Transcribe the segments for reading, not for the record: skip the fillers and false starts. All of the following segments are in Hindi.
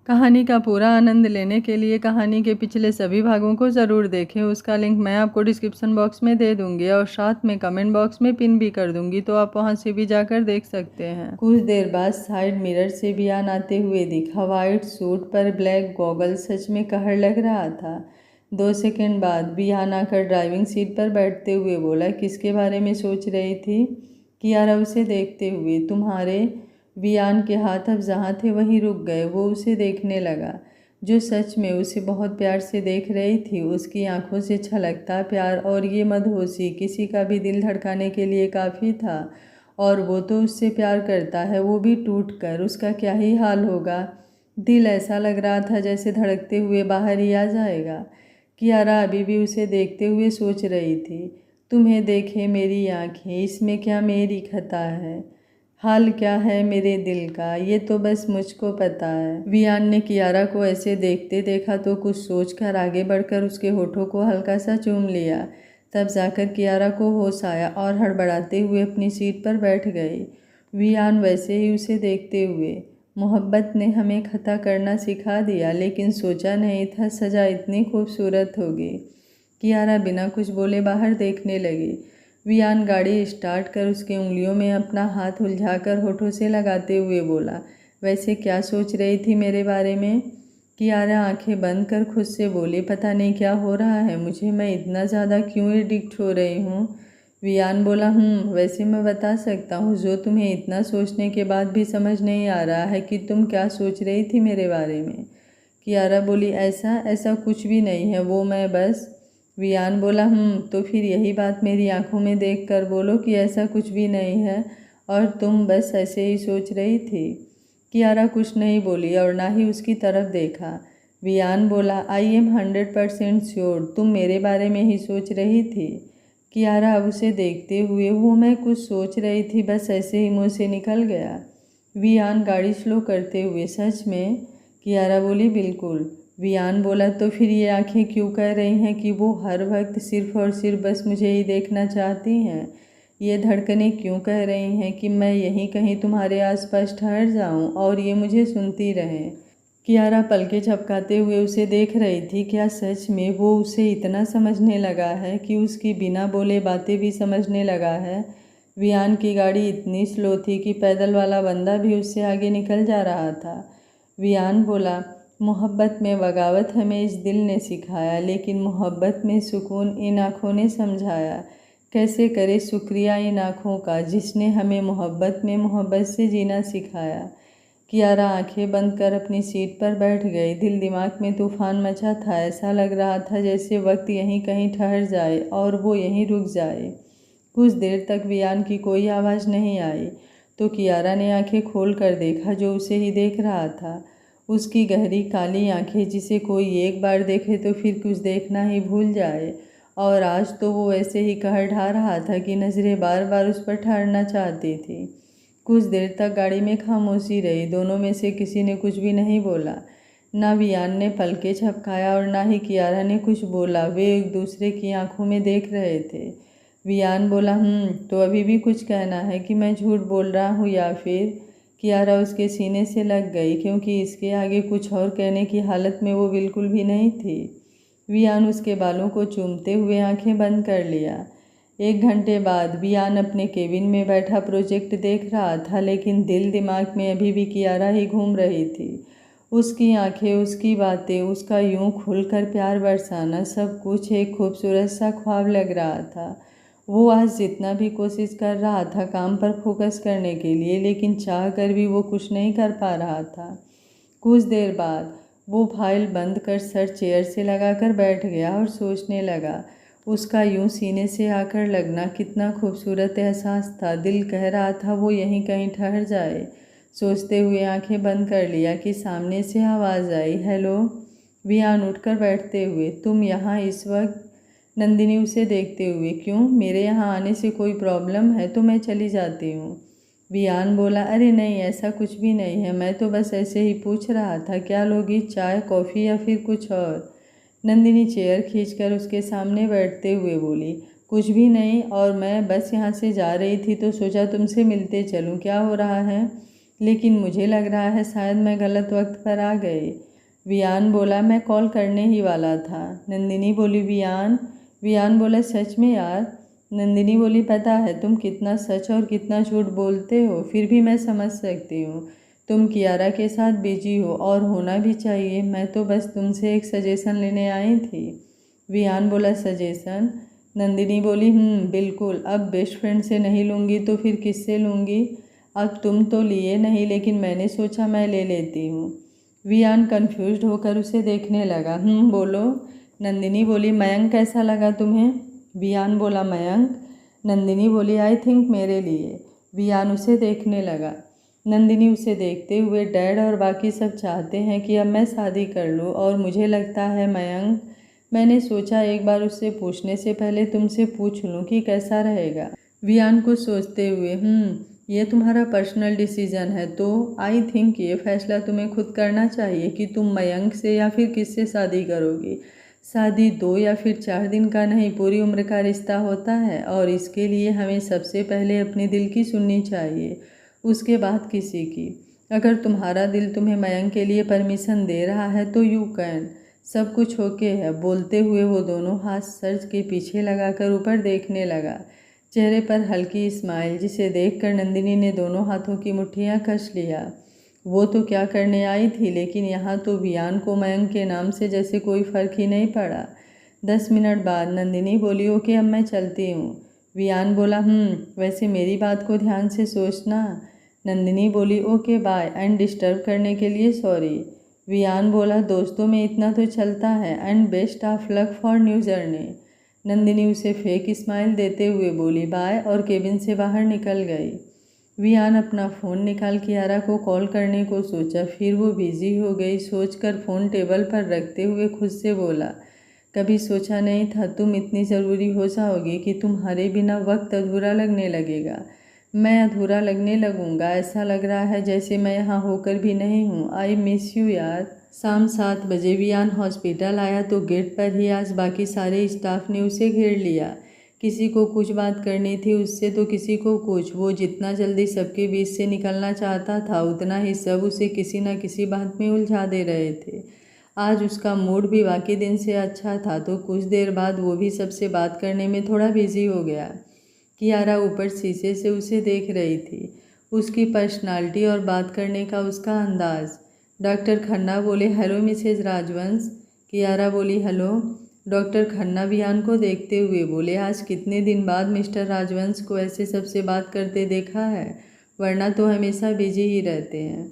कहानी का पूरा आनंद लेने के लिए कहानी के पिछले सभी भागों को ज़रूर देखें। उसका लिंक मैं आपको डिस्क्रिप्शन बॉक्स में दे दूंगी और साथ में कमेंट बॉक्स में पिन भी कर दूंगी, तो आप वहां से भी जाकर देख सकते हैं। कुछ देर बाद साइड मिरर से बियान आते हुए दिखा। वाइट सूट पर ब्लैक गॉगल सच में कहर लग रहा था। 2 सेकंड बाद बियान आकर ड्राइविंग सीट पर बैठते हुए बोला, किसके बारे में सोच रही थी? कियारा उसे देखते हुए, तुम्हारे। वियान के हाथ अब जहाँ थे वहीं रुक गए। वो उसे देखने लगा, जो सच में उसे बहुत प्यार से देख रही थी। उसकी आंखों से छलकता प्यार और ये मदहोशी किसी का भी दिल धड़काने के लिए काफ़ी था। और वो तो उससे प्यार करता है, वो भी टूट कर। उसका क्या ही हाल होगा। दिल ऐसा लग रहा था जैसे धड़कते हुए बाहर ही आ जाएगा। कियारा अभी भी उसे देखते हुए सोच रही थी, तुम्हें देखे मेरी आँखें, इसमें क्या मेरी खता है? हाल क्या है मेरे दिल का, ये तो बस मुझको पता है। वियान ने कियारा को ऐसे देखते देखा तो कुछ सोचकर आगे बढ़कर उसके होठों को हल्का सा चूम लिया। तब जाकर कियारा को होश आया और हड़बड़ाते हुए अपनी सीट पर बैठ गई। वियान वैसे ही उसे देखते हुए, मोहब्बत ने हमें खता करना सिखा दिया, लेकिन सोचा नहीं था सज़ा इतनी खूबसूरत होगी। कियारा बिना कुछ बोले बाहर देखने लगी। वियान गाड़ी स्टार्ट कर उसके उंगलियों में अपना हाथ उलझाकर होठों से लगाते हुए बोला, वैसे क्या सोच रही थी मेरे बारे में? कियारा आंखें बंद कर खुद से बोली, पता नहीं क्या हो रहा है मुझे, मैं इतना ज़्यादा क्यों एडिक्ट हो रही हूँ? वियान बोला, वैसे मैं बता सकता हूँ, जो तुम्हें इतना सोचने के बाद भी समझ नहीं आ रहा है कि तुम क्या सोच रही थी मेरे बारे में। कियारा बोली, ऐसा ऐसा कुछ भी नहीं है, वो मैं बस। वियान बोला, तो फिर यही बात मेरी आंखों में देख कर बोलो कि ऐसा कुछ भी नहीं है और तुम बस ऐसे ही सोच रही थी। कियारा कुछ नहीं बोली और ना ही उसकी तरफ देखा। वियान बोला, आई एम 100% श्योर तुम मेरे बारे में ही सोच रही थी। कियारा अब उसे देखते हुए, वो मैं कुछ सोच रही थी, बस ऐसे ही मुँह से निकल गया। वियान गाड़ी स्लो करते हुए, सच में? कियारा बोली, बिल्कुल। वियान बोला, तो फिर ये आंखें क्यों कह रही हैं कि वो हर वक्त सिर्फ और सिर्फ बस मुझे ही देखना चाहती हैं? ये धड़कनें क्यों कह रही हैं कि मैं यहीं कहीं तुम्हारे आसपास ठहर जाऊं और ये मुझे सुनती रहें? कियारा पलकें झपकाते हुए उसे देख रही थी। क्या सच में वो उसे इतना समझने लगा है कि उसकी बिना बोले बातें भी समझने लगा है? वियान की गाड़ी इतनी स्लो थी कि पैदल वाला बंदा भी उससे आगे निकल जा रहा था। वियान बोला, मोहब्बत में बगावत हमें इस दिल ने सिखाया, लेकिन मोहब्बत में सुकून इन आँखों ने समझाया। कैसे करे शुक्रिया इन आँखों का जिसने हमें मोहब्बत में मोहब्बत से जीना सिखाया। कियारा आंखें बंद कर अपनी सीट पर बैठ गई। दिल दिमाग में तूफान मचा था। ऐसा लग रहा था जैसे वक्त यहीं कहीं ठहर जाए और वो यहीं रुक जाए। कुछ देर तक वियान की कोई आवाज़ नहीं आई तो कियारा ने आंखें खोल कर देखा, जो उसे ही देख रहा था। उसकी गहरी काली आंखें, जिसे कोई एक बार देखे तो फिर कुछ देखना ही भूल जाए। और आज तो वो ऐसे ही कहर ढा रहा था कि नज़रें बार बार उस पर ठहरना चाहती थी। कुछ देर तक गाड़ी में खामोशी रही। दोनों में से किसी ने कुछ भी नहीं बोला। ना वियान ने पलकें झपकाया और ना ही कियारा ने कुछ बोला। वे एक दूसरे की आंखों में देख रहे थे। वियान बोला, तो अभी भी कुछ कहना है कि मैं झूठ बोल रहा हूँ या फिर? कियारा उसके सीने से लग गई, क्योंकि इसके आगे कुछ और कहने की हालत में वो बिल्कुल भी नहीं थी। वियान उसके बालों को चूमते हुए आंखें बंद कर लिया। 1 घंटे बाद वियान अपने केबिन में बैठा प्रोजेक्ट देख रहा था, लेकिन दिल दिमाग में अभी भी कियारा ही घूम रही थी। उसकी आंखें, उसकी बातें, उसका यूं खुलकर प्यार बरसाना, सब कुछ एक खूबसूरत सा ख्वाब लग रहा था। वो आज जितना भी कोशिश कर रहा था काम पर फोकस करने के लिए, लेकिन चाह कर भी वो कुछ नहीं कर पा रहा था। कुछ देर बाद वो फाइल बंद कर सर चेयर से लगाकर बैठ गया और सोचने लगा। उसका यूं सीने से आकर लगना कितना खूबसूरत एहसास था। दिल कह रहा था वो यहीं कहीं ठहर जाए। सोचते हुए आंखें बंद कर लिया कि सामने से आवाज़ आई, हेलो। वियान उठकर बैठते हुए, तुम यहाँ इस वक्त? नंदिनी उसे देखते हुए, क्यों, मेरे यहाँ आने से कोई प्रॉब्लम है तो मैं चली जाती हूँ। वियान बोला, अरे नहीं, ऐसा कुछ भी नहीं है, मैं तो बस ऐसे ही पूछ रहा था, क्या लोगी, चाय कॉफ़ी या फिर कुछ और? नंदिनी चेयर खींचकर उसके सामने बैठते हुए बोली, कुछ भी नहीं, और मैं बस यहाँ से जा रही थी तो सोचा तुमसे मिलते चलूँ, क्या हो रहा है? लेकिन मुझे लग रहा है शायद मैं गलत वक्त पर आ गई। वियान बोला, मैं कॉल करने ही वाला था। नंदिनी बोली, वियान बोला, सच में यार? नंदिनी बोली, पता है तुम कितना सच और कितना झूठ बोलते हो, फिर भी मैं समझ सकती हूँ। तुम कियारा के साथ बिजी हो और होना भी चाहिए। मैं तो बस तुमसे एक सजेशन लेने आई थी। वियान बोला, सजेशन? नंदिनी बोली, बिल्कुल। अब बेस्ट फ्रेंड से नहीं लूँगी तो फिर किससे लूँगी? अब तुम तो लिए नहीं, लेकिन मैंने सोचा मैं ले लेती हूँ। वियान कंफ्यूज्ड होकर उसे देखने लगा। बोलो। नंदिनी बोली, मयंक कैसा लगा तुम्हें? वियान बोला, मयंक? नंदिनी बोली, आई थिंक मेरे लिए। वियान उसे देखने लगा। नंदिनी उसे देखते हुए, डैड और बाकी सब चाहते हैं कि अब मैं शादी कर लूँ और मुझे लगता है मयंक, मैंने सोचा एक बार उससे पूछने से पहले तुमसे पूछ लूँ कि कैसा रहेगा। वियान को सोचते हुए, ये तुम्हारा पर्सनल डिसीजन है, तो आई थिंक ये फैसला तुम्हें खुद करना चाहिए कि तुम मयंक से या फिर किससे शादी करोगी। शादी 2 या फिर 4 दिन का नहीं, पूरी उम्र का रिश्ता होता है और इसके लिए हमें सबसे पहले अपने दिल की सुननी चाहिए, उसके बाद किसी की। अगर तुम्हारा दिल तुम्हें मयंक के लिए परमिशन दे रहा है तो यू कैन। सब कुछ ओके है। बोलते हुए वो दोनों हाथ सर के पीछे लगाकर ऊपर देखने लगा, चेहरे पर हल्की स्माइल, जिसे देखकर नंदिनी ने दोनों हाथों की मुट्ठियां कस लिया। वो तो क्या करने आई थी, लेकिन यहाँ तो वियान को मयंक के नाम से जैसे कोई फर्क ही नहीं पड़ा। 10 मिनट बाद नंदिनी बोली, ओके अब मैं चलती हूँ। वियान बोला, वैसे मेरी बात को ध्यान से सोचना। नंदिनी बोली, ओके बाय एंड डिस्टर्ब करने के लिए सॉरी। वियान बोला, दोस्तों में इतना तो चलता है and best of luck for new journey. Nandini उसे फेक स्माइल देते हुए बोली, बाय, और केबिन से बाहर निकल गई। वियान अपना फ़ोन निकाल कियारा को कॉल करने को सोचा, फिर वो बिजी हो गई। सोचकर फ़ोन टेबल पर रखते हुए खुद से बोला, कभी सोचा नहीं था तुम इतनी ज़रूरी हो जाओगी कि तुम्हारे बिना वक्त अधूरा लगने लगेगा। मैं अधूरा लगने लगूंगा। ऐसा लग रहा है जैसे मैं यहाँ होकर भी नहीं हूँ। आई मिस यू यार। शाम 7 बजे वियान हॉस्पिटल आया तो गेट पर ही आज बाकी सारे स्टाफ ने उसे घेर लिया। किसी को कुछ बात करनी थी उससे तो किसी को कुछ। वो जितना जल्दी सबके बीच से निकलना चाहता था उतना ही सब उसे किसी न किसी बात में उलझा दे रहे थे। आज उसका मूड भी बाकी दिन से अच्छा था तो कुछ देर बाद वो भी सबसे बात करने में थोड़ा बिजी हो गया। कियारा ऊपर शीशे से उसे देख रही थी, उसकी पर्सनालिटी और बात करने का उसका अंदाज़। डॉक्टर खन्ना बोले, हेलो मिसेज राजवंश। कियारा बोली, हेलो। डॉक्टर खन्ना वियान को देखते हुए बोले, आज कितने दिन बाद मिस्टर राजवंश को ऐसे सबसे बात करते देखा है, वरना तो हमेशा बिजी ही रहते हैं।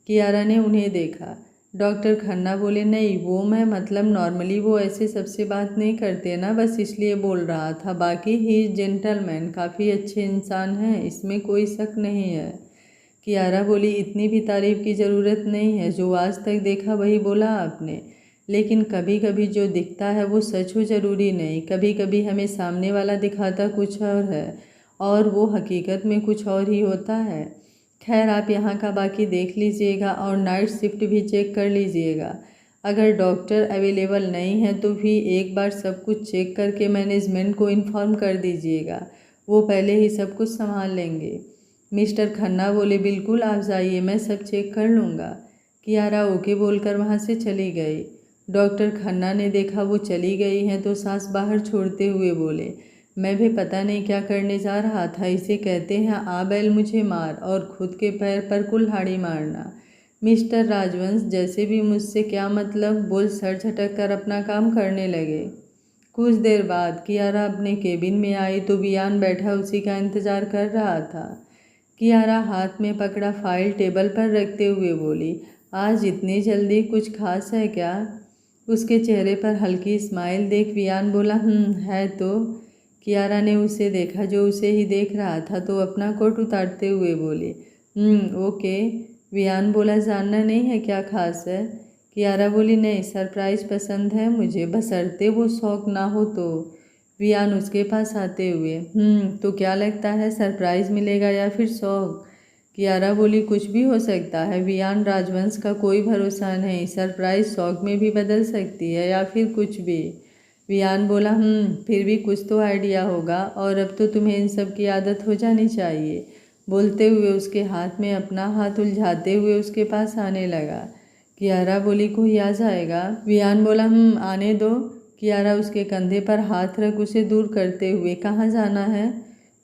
कियारा ने उन्हें देखा। डॉक्टर खन्ना बोले, नहीं वो मैं मतलब नॉर्मली वो ऐसे सबसे बात नहीं करते ना, बस इसलिए बोल रहा था। बाकी ही जेंटलमैन, काफ़ी अच्छे इंसान हैं, इसमें कोई शक नहीं है। कियारा बोली, इतनी भी तारीफ की ज़रूरत नहीं है, जो आज तक देखा वही बोला आपने। लेकिन कभी कभी जो दिखता है वो सच हो ज़रूरी नहीं। कभी कभी हमें सामने वाला दिखाता कुछ और है और वो हकीकत में कुछ और ही होता है। खैर आप यहाँ का बाकी देख लीजिएगा और नाइट शिफ्ट भी चेक कर लीजिएगा। अगर डॉक्टर अवेलेबल नहीं है तो भी एक बार सब कुछ चेक करके मैनेजमेंट को इन्फॉर्म कर दीजिएगा, वो पहले ही सब कुछ संभाल लेंगे। मिस्टर खन्ना बोले, बिल्कुल आप जाइए, मैं सब चेक कर लूँगा। कियारा ओके बोलकर वहाँ से चली गई। डॉक्टर खन्ना ने देखा वो चली गई हैं तो सांस बाहर छोड़ते हुए बोले, मैं भी पता नहीं क्या करने जा रहा था। इसे कहते हैं आ बैल मुझे मार और खुद के पैर पर कुल्हाड़ी मारना। मिस्टर राजवंश, जैसे भी मुझसे क्या मतलब, बोल सर झटक कर अपना काम करने लगे। कुछ देर बाद कियारा अपने केबिन में आई तो वियान बैठा उसी का इंतज़ार कर रहा था। कियारा हाथ में पकड़ा फाइल टेबल पर रखते हुए बोली, आज इतनी जल्दी, कुछ खास है क्या? उसके चेहरे पर हल्की स्माइल देख वियान बोला, है तो। कियारा ने उसे देखा जो उसे ही देख रहा था तो अपना कोट उतारते हुए बोली, ओके। वियान बोला, जानना नहीं है क्या खास है? कियारा बोली, नहीं, सरप्राइज़ पसंद है मुझे, बशर्ते वो शौक ना हो तो। वियान उसके पास आते हुए, तो क्या लगता है, सरप्राइज़ मिलेगा या फिर शौक? कियारा बोली, कुछ भी हो सकता है। वियान, राजवंश का कोई भरोसा नहीं, सरप्राइज शौक में भी बदल सकती है या फिर कुछ भी। वियान बोला, फिर भी कुछ तो आइडिया होगा और अब तो तुम्हें इन सब की आदत हो जानी चाहिए। बोलते हुए उसके हाथ में अपना हाथ उलझाते हुए उसके पास आने लगा। कियारा बोली, कोई आ जाएगा? वियान बोला, आने दो। कियारा उसके कंधे पर हाथ रख उसे दूर करते हुए, कहाँ जाना है?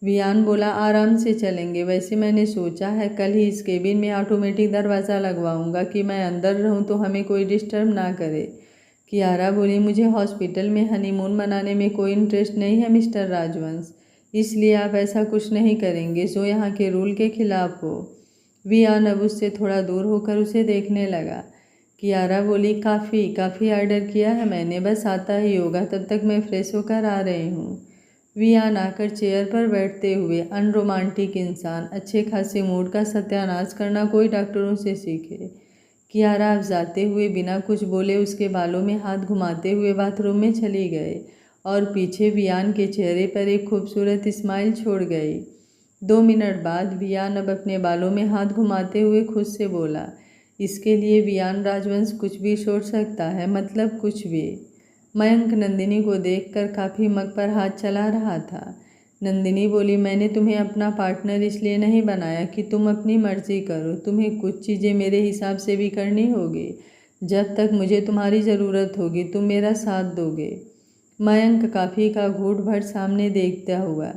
वियान बोला, आराम से चलेंगे। वैसे मैंने सोचा है कल ही इस केबिन में ऑटोमेटिक दरवाज़ा लगवाऊंगा कि मैं अंदर रहूं तो हमें कोई डिस्टर्ब ना करे। कियारा बोली, मुझे हॉस्पिटल में हनीमून मनाने में कोई इंटरेस्ट नहीं है मिस्टर राजवंश, इसलिए आप ऐसा कुछ नहीं करेंगे जो यहाँ के रूल के खिलाफ हो। वियान अब उससे थोड़ा दूर होकर उसे देखने लगा। कियारा बोली, काफ़ी ऑर्डर किया है मैंने, बस आता ही होगा, तब तक मैं फ्रेश होकर आ रही हूँ। वियान आकर चेयर पर बैठते हुए, अनरोमांटिक इंसान अच्छे खासे मूड का सत्यानाश करना कोई डॉक्टरों से सीखे। कियारा अब जाते हुए बिना कुछ बोले उसके बालों में हाथ घुमाते हुए बाथरूम में चली गए और पीछे वियान के चेहरे पर एक खूबसूरत स्माइल छोड़ गई। 2 मिनट बाद वियान अब अपने बालों में हाथ घुमाते हुए खुद से बोला, इसके लिए वियान राजवंश कुछ भी सोच सकता है, मतलब कुछ भी। मयंक नंदिनी को देखकर काफ़ी मग पर हाथ चला रहा था। नंदिनी बोली, मैंने तुम्हें अपना पार्टनर इसलिए नहीं बनाया कि तुम अपनी मर्जी करो, तुम्हें कुछ चीज़ें मेरे हिसाब से भी करनी होगी। जब तक मुझे तुम्हारी ज़रूरत होगी तुम मेरा साथ दोगे। मयंक काफ़ी का घूंट भर सामने देखता हुआ,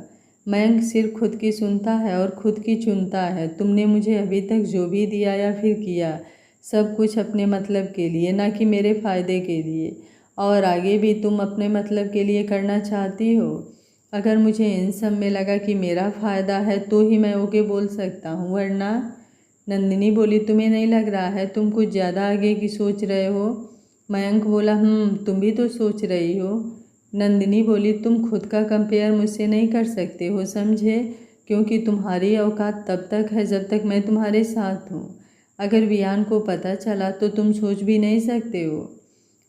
मयंक सिर्फ खुद की सुनता है और खुद की चुनता है। तुमने मुझे अभी तक जो भी दिया या फिर किया, सब कुछ अपने मतलब के लिए, ना कि मेरे फ़ायदे के लिए, और आगे भी तुम अपने मतलब के लिए करना चाहती हो। अगर मुझे इन सब में लगा कि मेरा फ़ायदा है तो ही मैं ओके बोल सकता हूँ, वरना। नंदिनी बोली, तुम्हें नहीं लग रहा है तुम कुछ ज़्यादा आगे की सोच रहे हो? मयंक बोला, तुम भी तो सोच रही हो। नंदिनी बोली, तुम खुद का कंपेयर मुझसे नहीं कर सकते हो, समझे? क्योंकि तुम्हारी औकात तब तक है जब तक मैं तुम्हारे साथ हूँ। अगर वियान को पता चला तो तुम सोच भी नहीं सकते हो।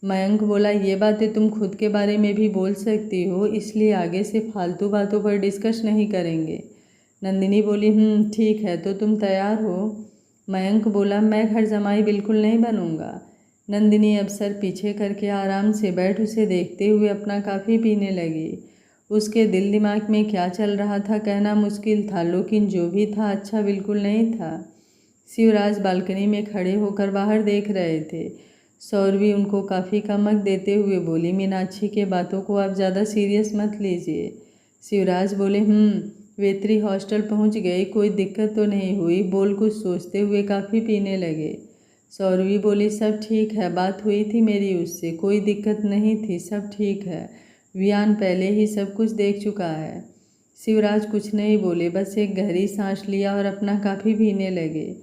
मयंक बोला, ये बातें तुम खुद के बारे में भी बोल सकती हो, इसलिए आगे से फालतू बातों पर डिस्कस नहीं करेंगे। नंदिनी बोली, ठीक है, तो तुम तैयार हो? मयंक बोला, मैं घर जमाई बिल्कुल नहीं बनूंगा। नंदिनी अब सर पीछे करके आराम से बैठ उसे देखते हुए अपना कॉफ़ी पीने लगी। उसके दिल दिमाग में क्या चल रहा था कहना मुश्किल था, लेकिन जो भी था अच्छा बिल्कुल नहीं था। शिवराज बालकनी में खड़े होकर बाहर देख रहे थे। सौरवी उनको काफ़ी का मग देते हुए बोली, मीनाक्षी के बातों को आप ज़्यादा सीरियस मत लीजिए। शिवराज बोले, वेत्री हॉस्टल पहुंच गई, कोई दिक्कत तो नहीं हुई? बोल कुछ सोचते हुए काफ़ी पीने लगे। सौरवी बोली, सब ठीक है, बात हुई थी मेरी उससे, कोई दिक्कत नहीं थी, सब ठीक है। वियान पहले ही सब कुछ देख चुका है। शिवराज कुछ नहीं बोले, बस एक गहरी सांस लिया और अपना काफ़ी पीने लगे।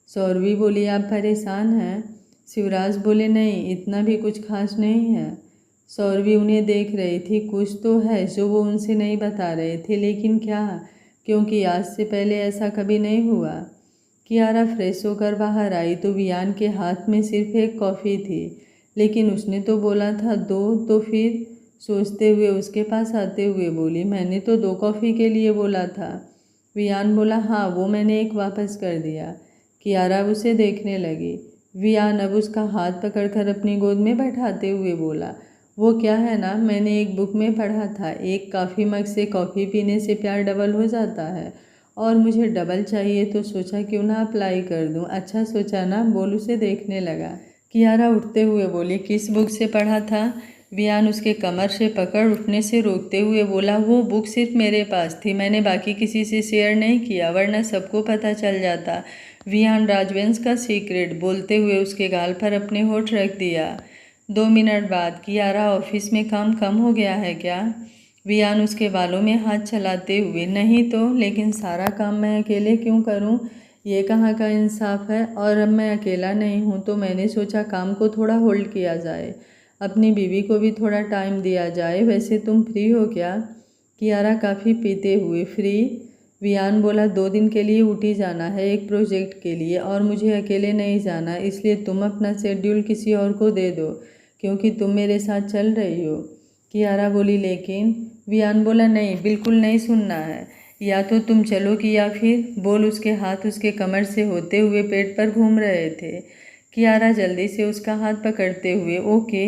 सौरवी बोली, आप परेशान हैं? शिवराज बोले, नहीं, इतना भी कुछ खास नहीं है। सौरवी उन्हें देख रही थी, कुछ तो है जो वो उनसे नहीं बता रहे थे, लेकिन क्या? क्योंकि आज से पहले ऐसा कभी नहीं हुआ। कियारा फ्रेश होकर बाहर आई तो वियान के हाथ में सिर्फ एक कॉफ़ी थी, लेकिन उसने तो बोला था 2, तो फिर? सोचते हुए उसके पास आते हुए बोली, मैंने तो 2 कॉफ़ी के लिए बोला था। वियान बोला, हाँ, वो मैंने एक वापस कर दिया। कियारा उसे देखने लगी। वियान अब उसका हाथ पकड़कर अपनी गोद में बैठाते हुए बोला, वो क्या है ना, मैंने एक बुक में पढ़ा था, एक कॉफ़ी मग से कॉफ़ी पीने से प्यार डबल हो जाता है, और मुझे डबल चाहिए तो सोचा क्यों ना अप्लाई कर दूं। अच्छा सोचा ना? बोल उसे देखने लगा। कियारा उठते हुए बोली, किस बुक से पढ़ा था? वियान उसके कमर से पकड़ उठने से रोकते हुए बोला, वो बुक सिर्फ मेरे पास थी, मैंने बाकी किसी से शेयर नहीं किया, वरना सबको पता चल जाता। वियान राजवंश का सीक्रेट। बोलते हुए उसके गाल पर अपने होठ रख दिया। 2 मिनट बाद, कियारा, ऑफिस में काम कम हो गया है क्या? वियान उसके बालों में हाथ चलाते हुए, नहीं तो, लेकिन सारा काम मैं अकेले क्यों करूं? ये कहाँ का इंसाफ है? और अब मैं अकेला नहीं हूं तो मैंने सोचा काम को थोड़ा होल्ड किया जाए, अपनी बीवी को भी थोड़ा टाइम दिया जाए। वैसे तुम फ्री हो क्या? कियारा काफ़ी पीते हुए, फ्री? वियान बोला, 2 दिन के लिए ऊटी जाना है एक प्रोजेक्ट के लिए, और मुझे अकेले नहीं जाना, इसलिए तुम अपना शेड्यूल किसी और को दे दो, क्योंकि तुम मेरे साथ चल रही हो। कियारा बोली, लेकिन? वियान बोला, नहीं, बिल्कुल नहीं सुनना है, या तो तुम चलोगी या फिर। बोल उसके हाथ उसके कमर से होते हुए पेट पर घूम रहे थे। कियारा जल्दी से उसका हाथ पकड़ते हुए, ओके।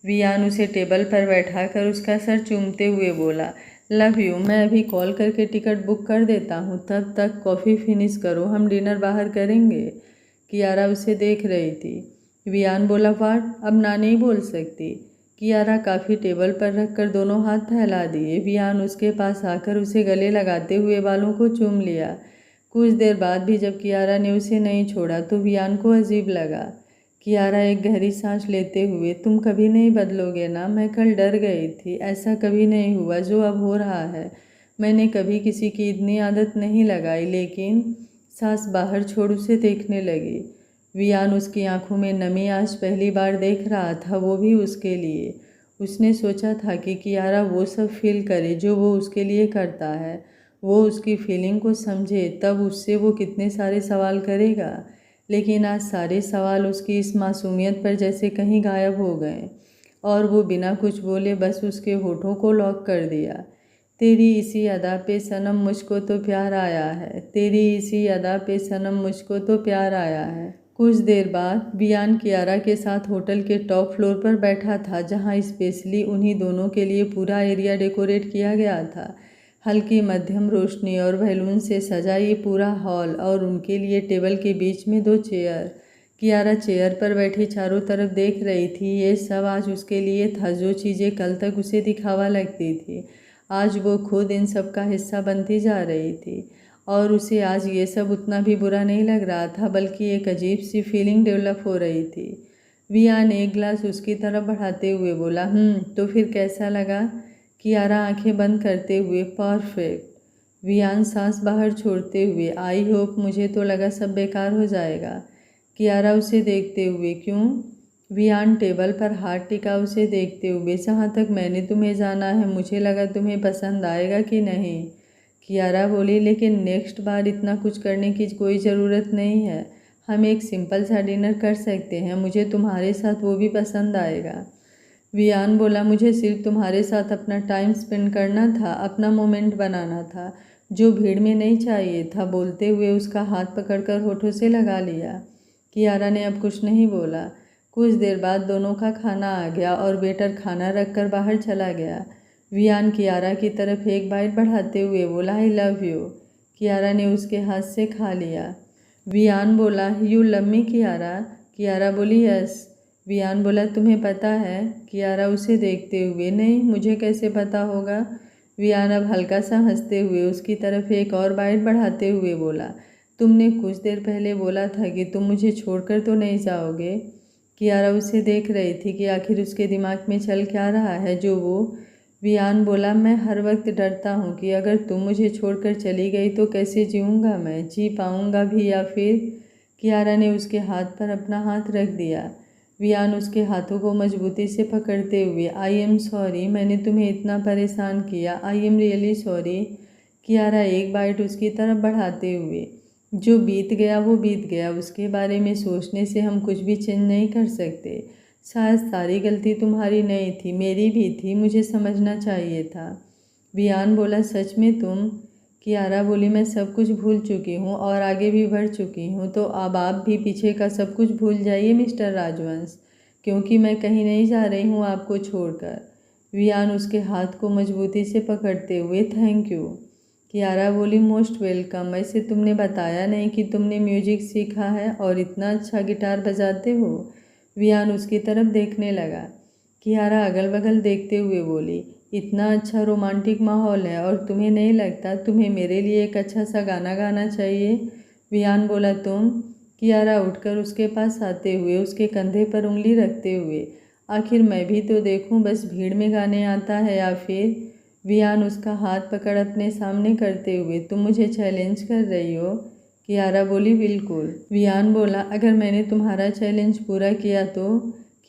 वियान उसे टेबल पर बैठाकर उसका सर चूमते हुए बोला, लव यू। मैं अभी कॉल करके टिकट बुक कर देता हूँ, तब तक कॉफ़ी फिनिश करो, हम डिनर बाहर करेंगे। कियारा उसे देख रही थी। वियान बोला वाट, अब ना नहीं बोल सकती। कियारा काफ़ी टेबल पर रखकर दोनों हाथ फैला दिए। वियान उसके पास आकर उसे गले लगाते हुए बालों को चूम लिया। कुछ देर बाद भी जब कियारा ने उसे नहीं छोड़ा तो वियान को अजीब लगा। कियारा एक गहरी सांस लेते हुए, तुम कभी नहीं बदलोगे ना? मैं कल डर गई थी, ऐसा कभी नहीं हुआ जो अब हो रहा है। मैंने कभी किसी की इतनी आदत नहीं लगाई। लेकिन सांस बाहर छोड़ उसे देखने लगी। वियान उसकी आंखों में नमी आज पहली बार देख रहा था, वो भी उसके लिए। उसने सोचा था कि कियारा वो सब फील करे जो वो उसके लिए करता है, वो उसकी फीलिंग को समझे, तब उससे वो कितने सारे सवाल करेगा। लेकिन आज सारे सवाल उसकी इस मासूमियत पर जैसे कहीं गायब हो गए और वो बिना कुछ बोले बस उसके होठों को लॉक कर दिया। तेरी इसी अदा पे सनम मुझको तो प्यार आया है, तेरी इसी अदा पे सनम मुझको तो प्यार आया है। कुछ देर बाद वियान कियारा के साथ होटल के टॉप फ्लोर पर बैठा था, जहां स्पेशली उन्हीं दोनों के लिए पूरा एरिया डेकोरेट किया गया था। हल्की मध्यम रोशनी और बैलून से सजा ये पूरा हॉल और उनके लिए टेबल के बीच में 2 चेयर। कियारा चेयर पर बैठी चारों तरफ देख रही थी। ये सब आज उसके लिए था, जो चीज़ें कल तक उसे दिखावा लगती थी आज वो खुद इन सब का हिस्सा बनती जा रही थी। और उसे आज ये सब उतना भी बुरा नहीं लग रहा था, बल्कि एक अजीब सी फीलिंग डेवलप हो रही थी। वियान एक ग्लास उसकी तरफ बढ़ाते हुए बोला, तो फिर कैसा लगा? कियारा आंखें बंद करते हुए, परफेक्ट। वियान सांस बाहर छोड़ते हुए, आई होप, मुझे तो लगा सब बेकार हो जाएगा। कियारा उसे देखते हुए, क्यों? वियान टेबल पर हाथ टिका उसे देखते हुए, जहाँ तक मैंने तुम्हें जाना है मुझे लगा तुम्हें पसंद आएगा कि नहीं। कियारा बोली, लेकिन नेक्स्ट बार इतना कुछ करने की कोई ज़रूरत नहीं है। हम एक सिंपल सा डिनर कर सकते हैं, मुझे तुम्हारे साथ वो भी पसंद आएगा। वियान बोला, मुझे सिर्फ तुम्हारे साथ अपना टाइम स्पेंड करना था, अपना मोमेंट बनाना था, जो भीड़ में नहीं चाहिए था। बोलते हुए उसका हाथ पकड़कर होठों से लगा लिया। कियारा ने अब कुछ नहीं बोला। कुछ देर बाद दोनों का खाना आ गया और वेटर खाना रखकर बाहर चला गया। वियान कियारा की तरफ एक बाइट बढ़ाते हुए बोला, आई लव यू। कियारा ने उसके हाथ से खा लिया। वियान बोला, you love me Kiara? Kiara बोली, यस। वियान बोला, तुम्हें पता है? कियारा उसे देखते हुए, नहीं, मुझे कैसे पता होगा? वियान अब हल्का सा हंसते हुए उसकी तरफ एक और बाइट बढ़ाते हुए बोला, तुमने कुछ देर पहले बोला था कि तुम मुझे छोड़कर तो नहीं जाओगे। कियारा उसे देख रही थी कि आखिर उसके दिमाग में चल क्या रहा है जो वो। वियान बोला, मैं हर वक्त डरता हूँ कि अगर तुम मुझे छोड़कर चली गई तो कैसे जीऊँगा मैं, जी पाऊँगा भी या फिर। कियारा ने उसके हाथ पर अपना हाथ रख दिया। वियान उसके हाथों को मजबूती से पकड़ते हुए, आई एम सॉरी, मैंने तुम्हें इतना परेशान किया, I am really sorry. Kiara एक बाइट उसकी तरफ बढ़ाते हुए, जो बीत गया वो बीत गया, उसके बारे में सोचने से हम कुछ भी चेंज नहीं कर सकते। शायद सारी गलती तुम्हारी नहीं थी, मेरी भी थी, मुझे समझना चाहिए था। वियान बोला, सच में तुम? कियारा बोली, मैं सब कुछ भूल चुकी हूँ और आगे भी बढ़ चुकी हूँ, तो अब आप भी पीछे का सब कुछ भूल जाइए मिस्टर राजवंश, क्योंकि मैं कहीं नहीं जा रही हूँ आपको छोड़कर। वियान उसके हाथ को मजबूती से पकड़ते हुए, थैंक यू। कियारा बोली, मोस्ट वेलकम। वैसे तुमने बताया नहीं कि तुमने म्यूजिक सीखा है और इतना अच्छा गिटार बजाते हो। वियान उसकी तरफ देखने लगा। कियारा अगल बगल देखते हुए बोली, इतना अच्छा रोमांटिक माहौल है और तुम्हें नहीं लगता तुम्हें मेरे लिए एक अच्छा सा गाना गाना चाहिए? वियान बोला, तुम? कियारा उठकर उसके पास आते हुए उसके कंधे पर उंगली रखते हुए, आखिर मैं भी तो देखूं, बस भीड़ में गाने आता है या फिर। वियान उसका हाथ पकड़ अपने सामने करते हुए, तुम मुझे चैलेंज कर रही हो? कियारा बोली, बिल्कुल। वियान बोला, अगर मैंने तुम्हारा चैलेंज पूरा किया तो?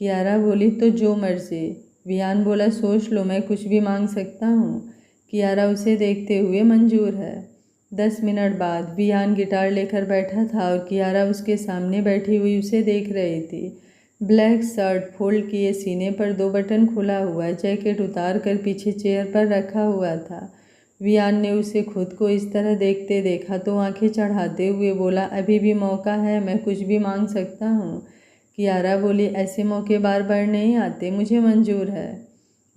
कियारा बोली, तो जो मर्जी। वियान बोला, सोच लो, मैं कुछ भी मांग सकता हूँ। कियारा उसे देखते हुए, मंजूर है। 10 मिनट बाद वियान गिटार लेकर बैठा था और कियारा उसके सामने बैठी हुई उसे देख रही थी। ब्लैक शर्ट फोल्ड किए सीने पर 2 बटन खुला हुआ, जैकेट उतार कर पीछे चेयर पर रखा हुआ था। वियान ने उसे खुद को इस तरह देखते देखा तो आंखें चढ़ाते हुए बोला, अभी भी मौका है, मैं कुछ भी मांग सकता हूँ। कियारा बोली, ऐसे मौके बार बार नहीं आते, मुझे मंजूर है।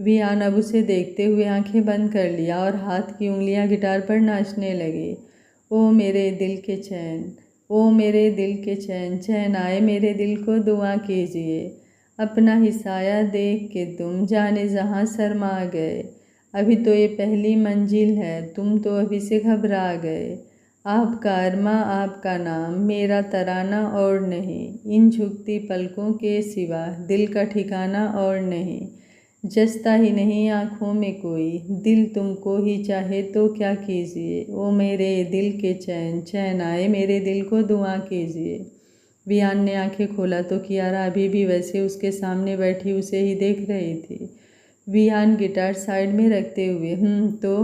वियान अब उसे देखते हुए आंखें बंद कर लिया और हाथ की उंगलियां गिटार पर नाचने लगी। ओ मेरे दिल के चैन, ओ मेरे दिल के चैन, चैन आए मेरे दिल को दुआ कीजिए। अपना ही साया देख के तुम जाने जहाँ शर्मा गए। अभी तो ये पहली मंजिल है, तुम तो अभी से घबरा गए। आपका अरमा आपका नाम, मेरा तराना और नहीं। इन झुकती पलकों के सिवा दिल का ठिकाना और नहीं। जचता ही नहीं आँखों में कोई, दिल तुमको ही चाहे तो क्या कीजिए। ओ मेरे दिल के चैन, चैन आए मेरे दिल को दुआ कीजिए। वियान ने आंखें खोला तो कियारा अभी भी वैसे उसके सामने बैठी उसे ही देख रही थी। वियान गिटार साइड में रखते हुए तो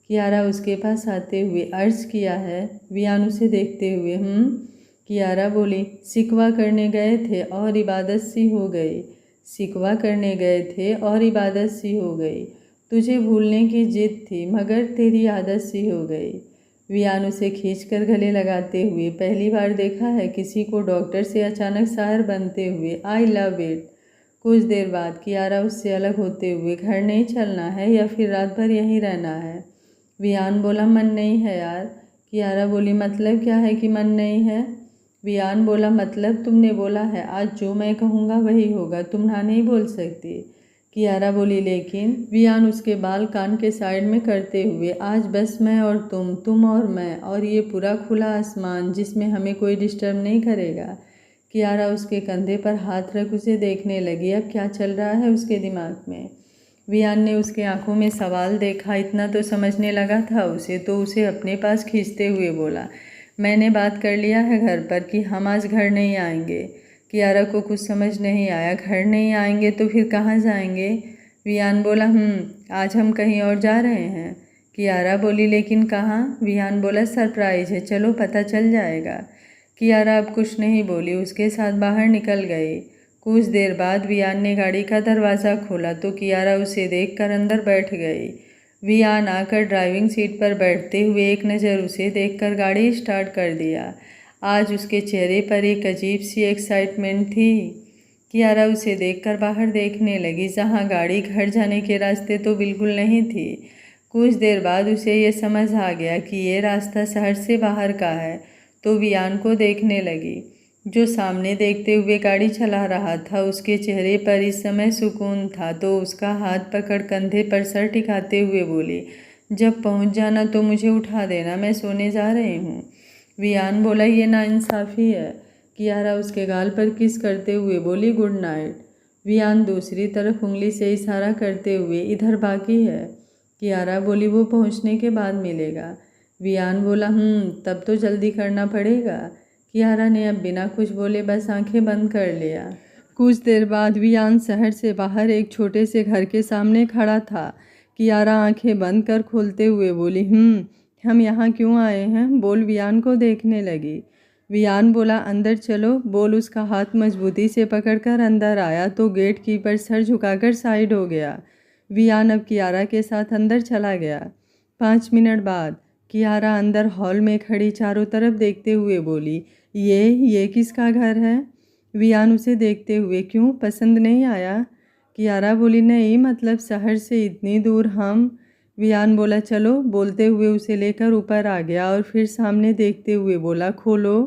कियारा उसके पास आते हुए अर्ज किया है। वियान उसे देखते हुए कियारा बोली, शिकवा करने गए थे और इबादत सी हो गई। शिकवा करने गए थे और इबादत सी हो गई। तुझे भूलने की जिद थी मगर तेरी आदत सी हो गई। वियान उसे खींचकर गले लगाते हुए, पहली बार देखा है किसी को डॉक्टर से अचानक शायर बनते हुए। I love it. कुछ देर बाद कियारा उससे अलग होते हुए, घर नहीं चलना है या फिर रात भर यहीं रहना है? वियान बोला, मन नहीं है यार। कियारा बोली, मतलब क्या है कि मन नहीं है? वियान बोला, मतलब तुमने बोला है आज जो मैं कहूँगा वही होगा, तुम ना नहीं बोल सकती। कियारा बोली, लेकिन। वियान उसके बाल कान के साइड में करते हुए, आज बस मैं और तुम और मैं, और ये पूरा खुला आसमान जिसमें हमें कोई डिस्टर्ब नहीं करेगा। कियारा उसके कंधे पर हाथ रख उसे देखने लगी। अब क्या चल रहा है उसके दिमाग में? वियान ने उसके आंखों में सवाल देखा, इतना तो समझने लगा था उसे, तो उसे अपने पास खींचते हुए बोला, मैंने बात कर लिया है घर पर कि हम आज घर नहीं आएंगे। कियारा को कुछ समझ नहीं आया। घर नहीं आएंगे तो फिर कहाँ जाएंगे? वियान बोला, आज हम कहीं और जा रहे हैं। कियारा बोली, लेकिन कहाँ? वियान बोला, सरप्राइज है, चलो पता चल जाएगा। कियारा अब कुछ नहीं बोली, उसके साथ बाहर निकल गई। कुछ देर बाद वियान ने गाड़ी का दरवाज़ा खोला तो कियारा उसे देखकर अंदर बैठ गई। वियान आकर ड्राइविंग सीट पर बैठते हुए एक नज़र उसे देखकर गाड़ी स्टार्ट कर दिया। आज उसके चेहरे पर एक अजीब सी एक्साइटमेंट थी। कियारा उसे देखकर बाहर देखने लगी, जहाँ गाड़ी घर जाने के रास्ते तो बिल्कुल नहीं थी। कुछ देर बाद उसे ये समझ आ गया कि ये रास्ता शहर से बाहर का है, तो वियान को देखने लगी। जो सामने देखते हुए गाड़ी चला रहा था उसके चेहरे पर इस समय सुकून था, तो उसका हाथ पकड़ कंधे पर सर टिकाते हुए बोली, जब पहुंच जाना तो मुझे उठा देना, मैं सोने जा रही हूँ। वियान बोला, ये नाइंसाफ़ी है। कियारा उसके गाल पर किस करते हुए बोली, गुड नाइट। वियान दूसरी तरफ उंगली से इशारा करते हुए, इधर बाकी है। कियारा बोली, वो पहुँचने के बाद मिलेगा। वियान बोला, तब तो जल्दी करना पड़ेगा। कियारा ने अब बिना कुछ बोले बस आंखें बंद कर लिया। कुछ देर बाद वियान शहर से बाहर एक छोटे से घर के सामने खड़ा था। कियारा आंखें बंद कर खोलते हुए बोली, हम यहाँ क्यों आए हैं? बोल वियान को देखने लगी। वियान बोला, अंदर चलो। बोल उसका हाथ मजबूती से पकड़कर अंदर आया तो गेट कीपर सर झुकाकर साइड हो गया। वियान अब कियारा के साथ अंदर चला गया। 5 मिनट बाद कियारा अंदर हॉल में खड़ी चारों तरफ देखते हुए बोली, ये किसका घर है? वियान उसे देखते हुए, क्यों, पसंद नहीं आया? कियारा बोली, नहीं, मतलब शहर से इतनी दूर हम। वियान बोला, चलो। बोलते हुए उसे लेकर ऊपर आ गया और फिर सामने देखते हुए बोला, खोलो।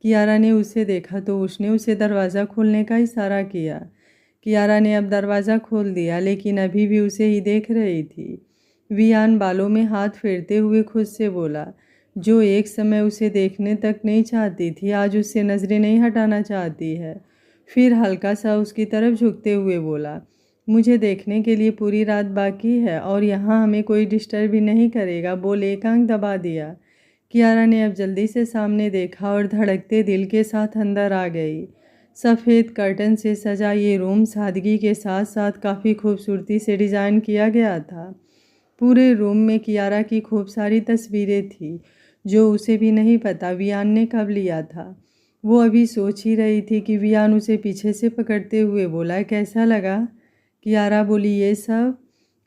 कियारा ने उसे देखा तो उसने उसे दरवाज़ा खोलने का इशारा किया। कियारा ने अब दरवाज़ा खोल दिया, लेकिन अभी भी उसे ही देख रही थी। वियान बालों में हाथ फेरते हुए खुद से बोला, जो एक समय उसे देखने तक नहीं चाहती थी आज उससे नज़रें नहीं हटाना चाहती है। फिर हल्का सा उसकी तरफ झुकते हुए बोला, मुझे देखने के लिए पूरी रात बाकी है और यहाँ हमें कोई डिस्टर्ब भी नहीं करेगा। बोल एक आंख दबा दिया। कियारा ने अब जल्दी से सामने देखा और धड़कते दिल के साथ अंदर आ गई। सफ़ेद कर्टन से सजा ये रूम सादगी के साथ साथ काफ़ी खूबसूरती से डिज़ाइन किया गया था। पूरे रूम में कियारा की खूब सारी तस्वीरें थी, जो उसे भी नहीं पता वियान ने कब लिया था। वो अभी सोच ही रही थी कि वियान उसे पीछे से पकड़ते हुए बोला, कैसा लगा? कियारा बोली, ये सब?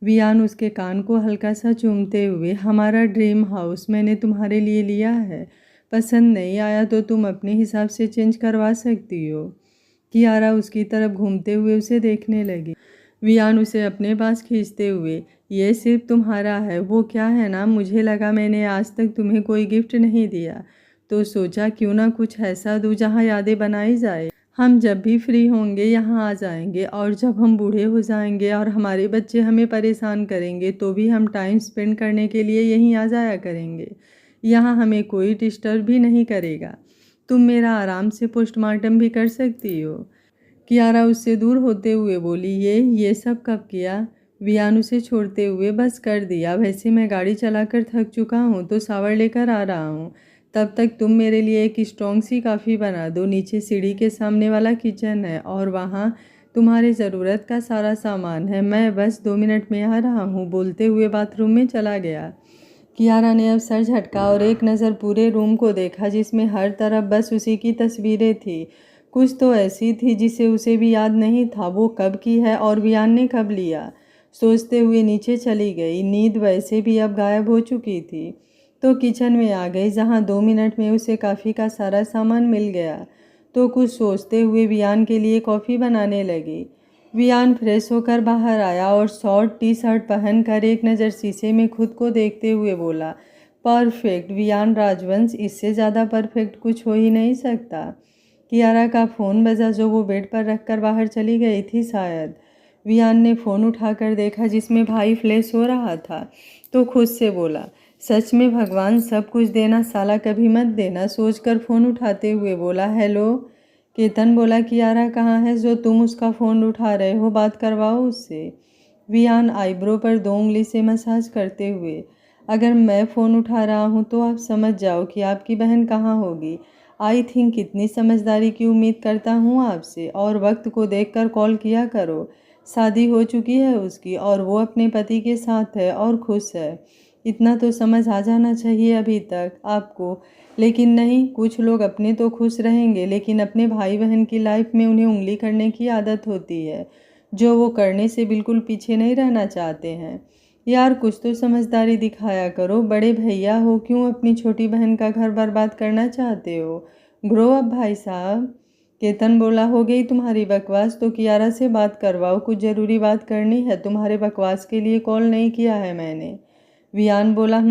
वियान उसके कान को हल्का सा चूमते हुए, हमारा ड्रीम हाउस मैंने तुम्हारे लिए लिया है, पसंद नहीं आया तो तुम अपने हिसाब से चेंज करवा सकती हो। कियारा उसकी तरफ घूमते हुए उसे देखने लगी। वियान उसे अपने पास खींचते हुए, ये सिर्फ तुम्हारा है, वो क्या है ना, मुझे लगा मैंने आज तक तुम्हें कोई गिफ्ट नहीं दिया, तो सोचा क्यों ना कुछ ऐसा दूँ जहाँ यादें बनाई जाए। हम जब भी फ्री होंगे यहाँ आ जाएंगे, और जब हम बूढ़े हो जाएंगे और हमारे बच्चे हमें परेशान करेंगे तो भी हम टाइम स्पेंड करने के लिए यहीं आ जाया करेंगे। यहाँ हमें कोई डिस्टर्ब भी नहीं करेगा। तुम मेरा आराम से पोस्टमार्टम भी कर सकती हो। कियारा उससे दूर होते हुए बोली, ये सब कब किया? वियान उसे छोड़ते हुए, बस कर दिया, वैसे मैं गाड़ी चलाकर थक चुका हूँ तो शावर लेकर आ रहा हूँ। तब तक तुम मेरे लिए एक स्ट्रॉन्ग सी कॉफ़ी बना दो। नीचे सीढ़ी के सामने वाला किचन है और वहाँ तुम्हारी ज़रूरत का सारा सामान है। मैं बस 2 मिनट में आ रहा हूँ, बोलते हुए बाथरूम में चला गया। कियारा ने अब सर झटका और एक नज़र पूरे रूम को देखा, जिसमें हर तरफ बस उसी की तस्वीरें थी। कुछ तो ऐसी थी जिसे उसे भी याद नहीं था वो कब की है और वियान ने कब लिया। सोचते हुए नीचे चली गई। नींद वैसे भी अब गायब हो चुकी थी, तो किचन में आ गई, जहाँ 2 मिनट में उसे कॉफ़ी का सारा सामान मिल गया। तो कुछ सोचते हुए वियान के लिए कॉफ़ी बनाने लगी। वियान फ्रेश होकर बाहर आया और शॉर्ट टी शर्ट पहनकर एक नज़र शीशे में खुद को देखते हुए बोला, परफेक्ट वियान राजवंश, इससे ज़्यादा परफेक्ट कुछ हो ही नहीं सकता। कियारा का फ़ोन बजा, जो वो बेड पर रखकर बाहर चली गई थी शायद। वियान ने फ़ोन उठाकर देखा, जिसमें भाई फ्लैश हो रहा था, तो खुद से बोला, सच में भगवान सब कुछ देना, साला कभी मत देना। सोचकर फ़ोन उठाते हुए बोला, हेलो। केतन बोला, कियारा कहाँ है जो तुम उसका फ़ोन उठा रहे हो, बात करवाओ उससे। वियान आईब्रो पर 2 उंगली से मसाज करते हुए, अगर मैं फ़ोन उठा रहा हूँ तो आप समझ जाओ कि आपकी बहन कहाँ होगी। आई थिंक इतनी समझदारी की उम्मीद करता हूँ आपसे, और वक्त को देखकर कॉल किया करो। शादी हो चुकी है उसकी और वो अपने पति के साथ है और खुश है। इतना तो समझ आ जाना चाहिए अभी तक आपको। लेकिन नहीं, कुछ लोग अपने तो खुश रहेंगे लेकिन अपने भाई बहन की लाइफ में उन्हें उंगली करने की आदत होती है, जो वो करने से बिल्कुल पीछे नहीं रहना चाहते हैं। यार कुछ तो समझदारी दिखाया करो, बड़े भैया हो, क्यों अपनी छोटी बहन का घर बर्बाद करना चाहते हो? ग्रो अप भाई साहब। केतन बोला, हो गई तुम्हारी बकवास, तो कियारा से बात करवाओ, कुछ ज़रूरी बात करनी है, तुम्हारे बकवास के लिए कॉल नहीं किया है मैंने। वियान बोला,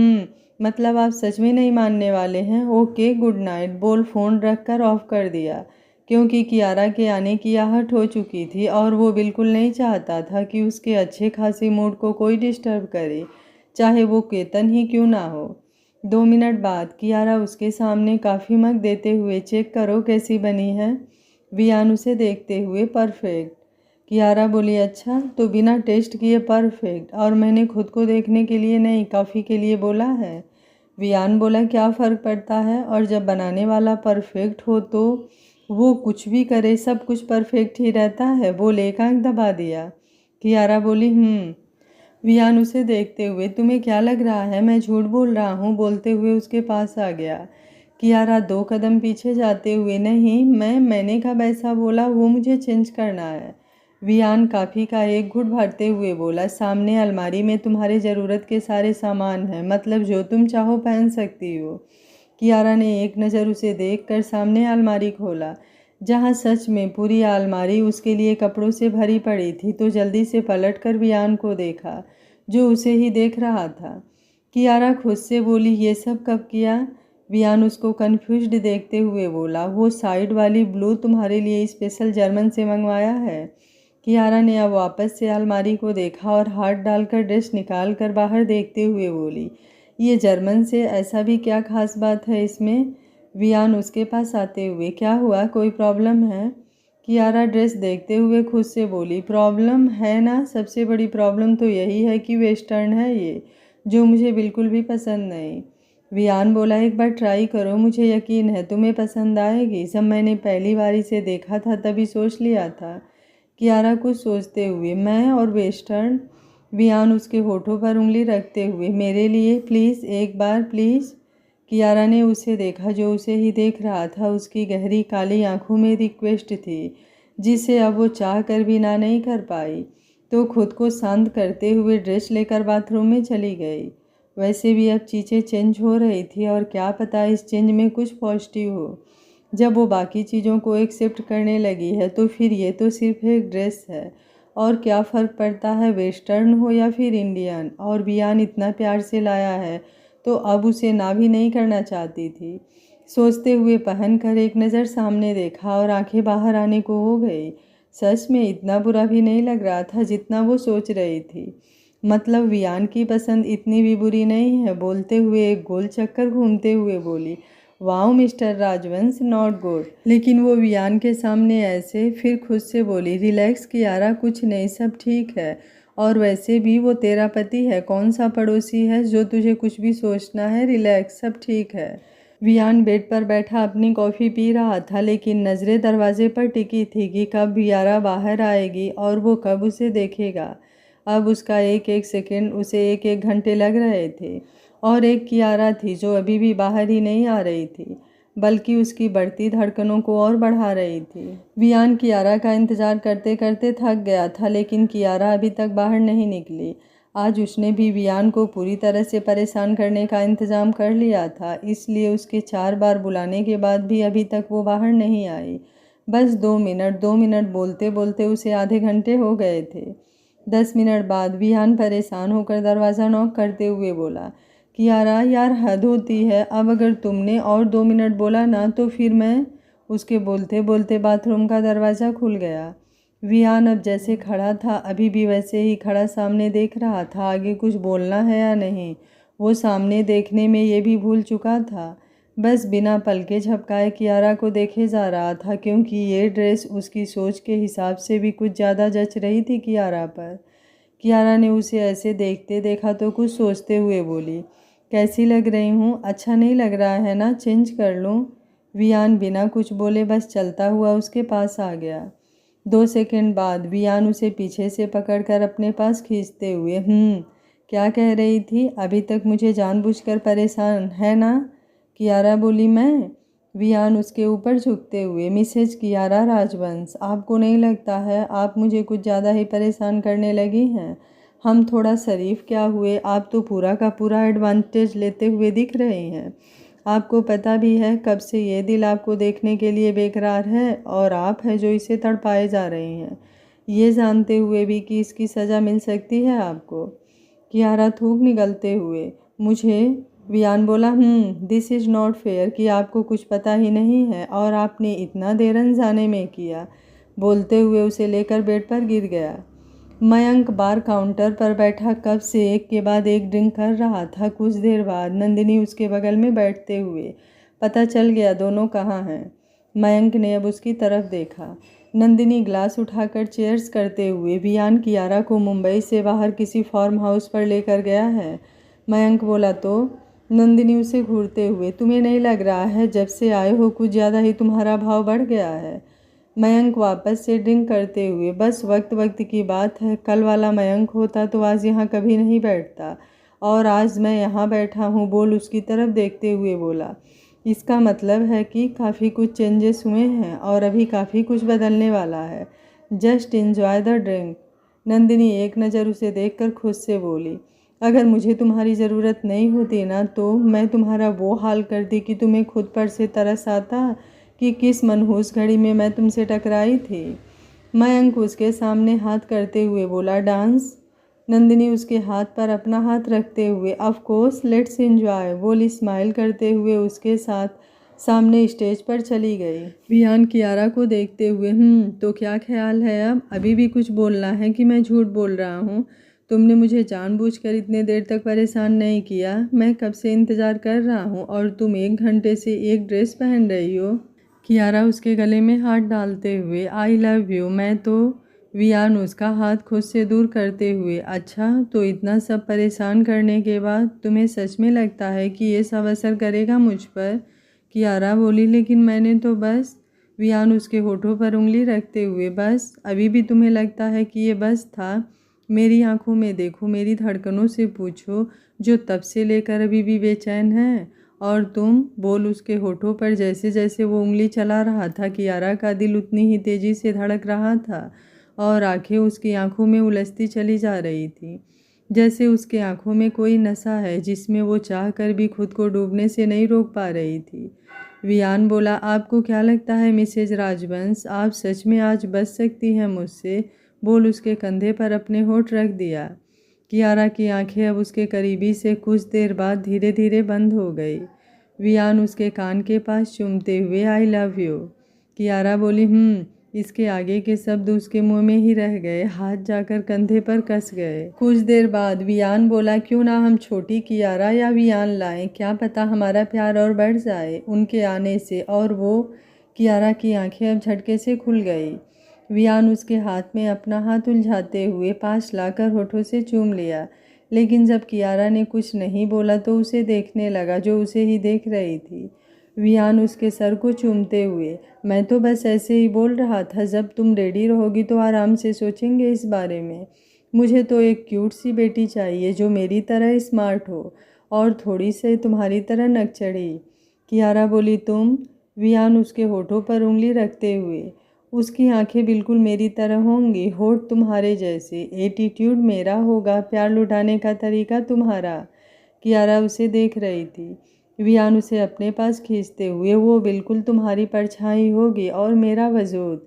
मतलब आप सच में नहीं मानने वाले हैं? ओके, गुड नाइट, बोल फ़ोन रखकर ऑफ कर दिया, क्योंकि कियारा के आने की आहट हो चुकी थी और वो बिल्कुल नहीं चाहता था कि उसके अच्छे खासे मूड को कोई डिस्टर्ब करे, चाहे वो केतन ही क्यों ना हो। 2 मिनट बाद कियारा उसके सामने कॉफ़ी मग देते हुए, चेक करो कैसी बनी है। वियान उसे देखते हुए, परफेक्ट। कियारा बोली, अच्छा, तो बिना टेस्ट किए परफेक्ट, और मैंने खुद को देखने के लिए नहीं, कॉफ़ी के लिए बोला है। वियान बोला, क्या फ़र्क पड़ता है, और जब बनाने वाला परफेक्ट हो तो वो कुछ भी करे सब कुछ परफेक्ट ही रहता है। बोल, एक आंख दबा दिया। कियारा बोली, वियान उसे देखते हुए, तुम्हें क्या लग रहा है मैं झूठ बोल रहा हूँ, बोलते हुए उसके पास आ गया। कियारा 2 कदम पीछे जाते हुए, नहीं, मैंने कब ऐसा बोला, वो मुझे चेंज करना है। वियान कॉफ़ी का एक घूंट भरते हुए बोला, सामने अलमारी में तुम्हारे ज़रूरत के सारे सामान हैं, मतलब जो तुम चाहो पहन सकती हो। कियारा ने एक नज़र उसे देखकर सामने अलमारी खोला, जहाँ सच में पूरी अलमारी उसके लिए कपड़ों से भरी पड़ी थी, तो जल्दी से पलटकर वियान को देखा, जो उसे ही देख रहा था। कियारा खुद से बोली, ये सब कब किया? वियान उसको कन्फ्यूज्ड देखते हुए बोला, वो साइड वाली ब्लू तुम्हारे लिए स्पेशल जर्मन से मंगवाया है। कियारा ने अब वापस से अलमारी को देखा और हाथ डालकर ड्रेस निकाल कर बाहर देखते हुए बोली, ये जर्मन से, ऐसा भी क्या खास बात है इसमें? वियान उसके पास आते हुए, क्या हुआ, कोई प्रॉब्लम है? कियारा ड्रेस देखते हुए खुद से बोली, प्रॉब्लम है ना, सबसे बड़ी प्रॉब्लम तो यही है कि वेस्टर्न है ये, जो मुझे बिल्कुल भी पसंद नहीं। वियान बोला, एक बार ट्राई करो, मुझे यकीन है तुम्हें पसंद आएगी। जब मैंने पहली बार इसे देखा था तभी सोच लिया था। कियारा कुछ सोचते हुए, मैं और वेस्टर्न। वियान उसके होठों पर उंगली रखते हुए, मेरे लिए प्लीज़, एक बार प्लीज़। कियारा ने उसे देखा, जो उसे ही देख रहा था। उसकी गहरी काली आंखों में रिक्वेस्ट थी, जिसे अब वो चाह कर भी ना नहीं कर पाई। तो खुद को शांत करते हुए ड्रेस लेकर बाथरूम में चली गई। वैसे भी अब चीज़ें चेंज हो रही थी, और क्या पता इस चेंज में कुछ पॉजिटिव हो। जब वो बाकी चीज़ों को एक्सेप्ट करने लगी है तो फिर ये तो सिर्फ एक ड्रेस है, और क्या फ़र्क पड़ता है वेस्टर्न हो या फिर इंडियन। और वियान इतना प्यार से लाया है तो अब उसे ना भी नहीं करना चाहती थी। सोचते हुए पहन कर एक नज़र सामने देखा और आंखें बाहर आने को हो गई। सच में इतना बुरा भी नहीं लग रहा था जितना वो सोच रही थी। मतलब वियान की पसंद इतनी भी बुरी नहीं है। बोलते हुए एक गोल चक्कर घूमते हुए बोली, वाओ मिस्टर राजवंश, नॉट गुड। लेकिन वो वियान के सामने ऐसे, फिर खुद से बोली, रिलैक्स कियारा, कुछ नहीं, सब ठीक है। और वैसे भी वो तेरा पति है, कौन सा पड़ोसी है जो तुझे कुछ भी सोचना है। रिलैक्स, सब ठीक है। वियान बेड पर बैठा अपनी कॉफ़ी पी रहा था, लेकिन नज़रें दरवाजे पर टिकी थी कि कब वियारा बाहर आएगी और वो कब उसे देखेगा। अब उसका एक एक सेकंड उसे एक एक घंटे लग रहे थे। और एक कियारा थी जो अभी भी बाहर ही नहीं आ रही थी, बल्कि उसकी बढ़ती धड़कनों को और बढ़ा रही थी। वियान कियारा का इंतज़ार करते करते थक गया था, लेकिन कियारा अभी तक बाहर नहीं निकली। आज उसने भी वियान को पूरी तरह से परेशान करने का इंतज़ाम कर लिया था, इसलिए उसके 4 बार बुलाने के बाद भी अभी तक वो बाहर नहीं आई। बस 2 मिनट बोलते बोलते उसे आधे घंटे हो गए थे। 10 मिनट बाद वियान परेशान होकर दरवाज़ा नॉक करते हुए बोला, कियारा यार हद होती है, अब अगर तुमने और 2 मिनट बोला ना तो फिर मैं। उसके बोलते बोलते बाथरूम का दरवाज़ा खुल गया। वियान अब जैसे खड़ा था अभी भी वैसे ही खड़ा सामने देख रहा था। आगे कुछ बोलना है या नहीं, वो सामने देखने में ये भी भूल चुका था। बस बिना पलके झपकाए कियारा को देखे जा रहा था, क्योंकि ये ड्रेस उसकी सोच के हिसाब से भी कुछ ज़्यादा जच रही थी कियारा पर। कियारा ने उसे ऐसे देखते देखा तो कुछ सोचते हुए बोली, कैसी लग रही हूँ, अच्छा नहीं लग रहा है ना, चेंज कर लूँ। वियान बिना कुछ बोले बस चलता हुआ उसके पास आ गया। 2 सेकंड बाद वियान उसे पीछे से पकड़कर अपने पास खींचते हुए, क्या कह रही थी, अभी तक मुझे जानबूझकर परेशान है ना। कियारा बोली, मैं। वियान उसके ऊपर झुकते हुए, मिसेज कियारा राजवंश, आपको नहीं लगता है आप मुझे कुछ ज़्यादा ही परेशान करने लगी हैं। हम थोड़ा शरीफ क्या हुए, आप तो पूरा का पूरा एडवांटेज लेते हुए दिख रही हैं। आपको पता भी है कब से ये दिल आपको देखने के लिए बेकरार है, और आप हैं जो इसे तड़पाए जा रही हैं, ये जानते हुए भी कि इसकी सज़ा मिल सकती है आपको। कियारा थूक निगलते हुए, मुझे। वियान बोला, दिस इज़ नॉट फेयर कि आपको कुछ पता ही नहीं है और आपने इतना देर अनजाने में किया। बोलते हुए उसे लेकर बेड पर गिर गया। मयंक बार काउंटर पर बैठा कब से एक के बाद एक ड्रिंक कर रहा था। कुछ देर बाद नंदिनी उसके बगल में बैठते हुए, पता चल गया दोनों कहाँ हैं। मयंक ने अब उसकी तरफ देखा। नंदिनी ग्लास उठाकर चेयर्स करते हुए, वियान कियारा को मुंबई से बाहर किसी फार्म हाउस पर लेकर गया है। मयंक बोला तो। नंदिनी उसे घूरते हुए, तुम्हें नहीं लग रहा है जब से आए हो कुछ ज़्यादा ही तुम्हारा भाव बढ़ गया है। मयंक वापस से ड्रिंक करते हुए, बस वक्त वक्त की बात है, कल वाला मयंक होता तो आज यहाँ कभी नहीं बैठता, और आज मैं यहाँ बैठा हूँ। बोल उसकी तरफ देखते हुए बोला, इसका मतलब है कि काफ़ी कुछ चेंजेस हुए हैं और अभी काफ़ी कुछ बदलने वाला है। Just enjoy the drink. Nandini एक नज़र उसे देखकर खुद से बोली, अगर मुझे तुम्हारी ज़रूरत नहीं होती ना तो मैं तुम्हारा वो हाल करती कि तुम्हें खुद पर से तरस आता कि किस मनहूस घड़ी में मैं तुमसे टकराई थी। मयंक उसके सामने हाथ करते हुए बोला, डांस। नंदिनी उसके हाथ पर अपना हाथ रखते हुए, ऑफ कोर्स लेट्स एंजॉय, बोली स्माइल करते हुए उसके साथ सामने स्टेज पर चली गई। वियान कियारा को देखते हुए, तो क्या ख्याल है, अब अभी भी कुछ बोलना है कि मैं झूठ बोल रहा हूँ। तुमने मुझे जानबूझकर इतने देर तक परेशान नहीं किया। मैं कब से इंतज़ार कर रहा हूँ और तुम 1 घंटे से एक ड्रेस पहन रही हो। कियारा उसके गले में हाथ डालते हुए, आई लव यू, मैं तो। वियान उसका हाथ खुद से दूर करते हुए, अच्छा तो इतना सब परेशान करने के बाद तुम्हें सच में लगता है कि ये सब असर करेगा मुझ पर। कियारा बोली, लेकिन मैंने तो बस। वियान उसके होठों पर उंगली रखते हुए, बस, अभी भी तुम्हें लगता है कि ये बस था। मेरी आंखों में देखो, मेरी धड़कनों से पूछो, जो तब से लेकर अभी भी बेचैन है। और तुम। बोल उसके होठों पर जैसे जैसे वो उंगली चला रहा था, कियारा का दिल उतनी ही तेज़ी से धड़क रहा था और आंखें उसकी आंखों में उलझती चली जा रही थी, जैसे उसके आंखों में कोई नशा है जिसमें वो चाह कर भी खुद को डूबने से नहीं रोक पा रही थी। वियान बोला, आपको क्या लगता है मिसेज राजवंश, आप सच में आज बच सकती हैं मुझसे। बोल उसके कंधे पर अपने होठ रख दिया। कियारा की आंखें अब उसके करीबी से कुछ देर बाद धीरे धीरे बंद हो गई। वियान उसके कान के पास चूमते हुए आई लव यू। कियारा बोली इसके आगे के शब्द उसके मुंह में ही रह गए, हाथ जाकर कंधे पर कस गए। कुछ देर बाद वियान बोला, क्यों ना हम छोटी कियारा या वियान लाएं, क्या पता हमारा प्यार और बढ़ जाए उनके आने से। और वो कियारा की आंखें अब झटके से खुल गई। वियान उसके हाथ में अपना हाथ उलझाते हुए पास लाकर होठों से चूम लिया, लेकिन जब कियारा ने कुछ नहीं बोला तो उसे देखने लगा जो उसे ही देख रही थी। वियान उसके सर को चूमते हुए, मैं तो बस ऐसे ही बोल रहा था, जब तुम रेडी रहोगी तो आराम से सोचेंगे इस बारे में। मुझे तो एक क्यूट सी बेटी चाहिए जो मेरी तरह स्मार्ट हो और थोड़ी से तुम्हारी तरह नकचढ़ी। कियारा बोली, तुम? वियान उसके होठों पर उंगली रखते हुए, उसकी आंखें बिल्कुल मेरी तरह होंगी, होठ तुम्हारे जैसे, एटीट्यूड मेरा होगा, प्यार लुटाने का तरीका तुम्हारा। कियारा उसे देख रही थी। वियान उसे अपने पास खींचते हुए, वो बिल्कुल तुम्हारी परछाई होगी और मेरा वजूद।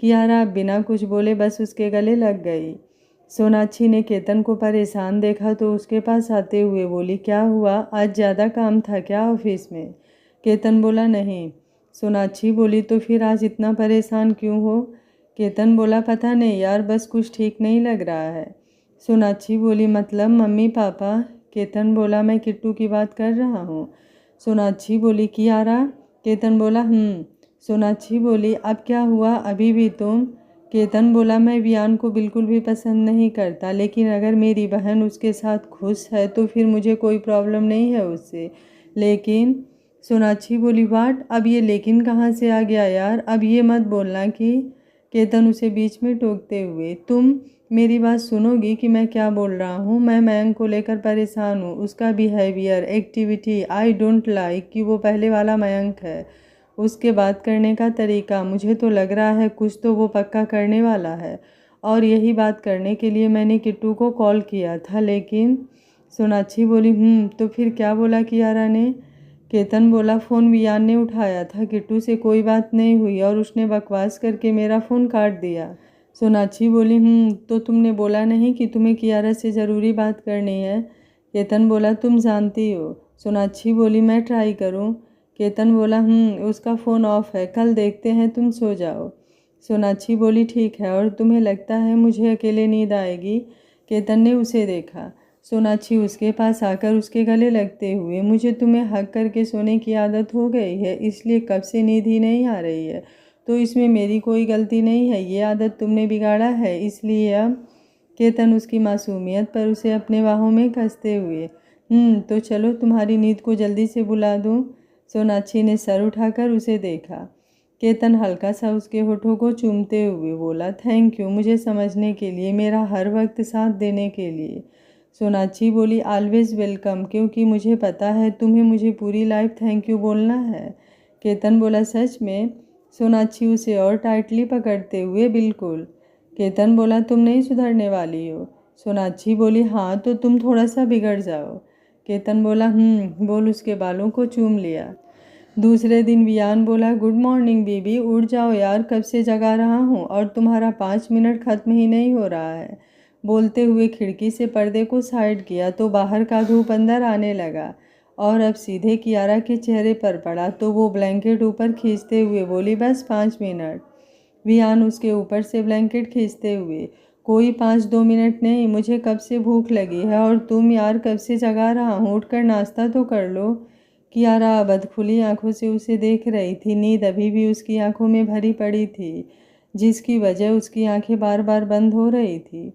कियारा बिना कुछ बोले बस उसके गले लग गई। सोनाक्षी ने केतन को परेशान देखा तो उसके पास आते हुए बोली, क्या हुआ, आज ज़्यादा काम था क्या ऑफिस में? केतन बोला, नहीं। सोनाक्षी बोली, तो फिर आज इतना परेशान क्यों हो? केतन बोला, पता नहीं यार, बस कुछ ठीक नहीं लग रहा है। सोनाक्षी बोली, मतलब मम्मी पापा? केतन बोला, मैं किट्टू की बात कर रहा हूँ। सोनाक्षी बोली, कियारा? केतन बोला, सोनाक्षी बोली, अब क्या हुआ, अभी भी तुम? केतन बोला, मैं वियान को बिल्कुल भी पसंद नहीं करता, लेकिन अगर मेरी बहन उसके साथ खुश है तो फिर मुझे कोई प्रॉब्लम नहीं है उससे। लेकिन सोनाक्षी बोली, वाट, अब ये लेकिन कहाँ से आ गया यार, अब ये मत बोलना कि। केतन उसे बीच में टोकते हुए, तुम मेरी बात सुनोगी कि मैं क्या बोल रहा हूँ? मैं मयंक को लेकर परेशान हूँ, उसका behaviour, activity, I don't like कि वो पहले वाला मयंक है। उसके बात करने का तरीका, मुझे तो लग रहा है कुछ तो वो पक्का करने वाला है, और यही बात करने के लिए मैंने किट्टू को कॉल किया था। लेकिन सोनाक्षी बोली, तो फिर क्या बोला कियारा ने? केतन बोला, फ़ोन वियान ने उठाया था, किट्टू से कोई बात नहीं हुई और उसने बकवास करके मेरा फ़ोन काट दिया। सोनाक्षी बोली, तो तुमने बोला नहीं कि तुम्हें कियारा से ज़रूरी बात करनी है? केतन बोला, तुम जानती हो। सोनाक्षी बोली, मैं ट्राई करूं? केतन बोला, उसका फ़ोन ऑफ है, कल देखते हैं, तुम सो जाओ। सोनाक्षी बोली, ठीक है, और तुम्हें लगता है मुझे अकेले नींद आएगी? केतन ने उसे देखा। सोनाक्षी उसके पास आकर उसके गले लगते हुए, मुझे तुम्हें हक करके सोने की आदत हो गई है, इसलिए कब से नींद ही नहीं आ रही है, तो इसमें मेरी कोई गलती नहीं है, ये आदत तुमने बिगाड़ा है, इसलिए अब। केतन उसकी मासूमियत पर उसे अपने बाहों में कसते हुए, तो चलो तुम्हारी नींद को जल्दी से बुला दूँ। सोनाक्षी ने सर उठाकर उसे देखा। केतन हल्का सा उसके होठों को चूमते हुए बोला, थैंक यू मुझे समझने के लिए, मेरा हर वक्त साथ देने के लिए। सोनाक्षी बोली, ऑलवेज वेलकम, क्योंकि मुझे पता है तुम्हें मुझे पूरी लाइफ थैंक यू बोलना है। केतन बोला, सच में? सोनाक्षी उसे और टाइटली पकड़ते हुए, बिल्कुल। केतन बोला, तुम नहीं सुधरने वाली हो? सोनाक्षी बोली, हाँ, तो तुम थोड़ा सा बिगड़ जाओ। केतन बोला, बोल उसके बालों को चूम लिया। दूसरे दिन वियान बोला, गुड मॉर्निंग बेबी, उठ जाओ यार, कब से जगा रहा हूँ और तुम्हारा 5 मिनट ख़त्म ही नहीं हो रहा है। बोलते हुए खिड़की से पर्दे को साइड किया तो बाहर का धूप अंदर आने लगा और अब सीधे कियारा के चेहरे पर पड़ा, तो वो ब्लैंकेट ऊपर खींचते हुए बोली, बस 5 मिनट। वियान उसके ऊपर से ब्लैंकेट खींचते हुए, कोई 5-2 मिनट नहीं, मुझे कब से भूख लगी है और तुम यार कब से जगा रहा हूँ, उठकर नाश्ता तो कर लो। कियारा बदखुली आंखों से उसे देख रही थी, नींद अभी भी उसकी आंखों में भरी पड़ी थी, जिसकी वजह उसकी आंखें बार बार बंद हो रही थी।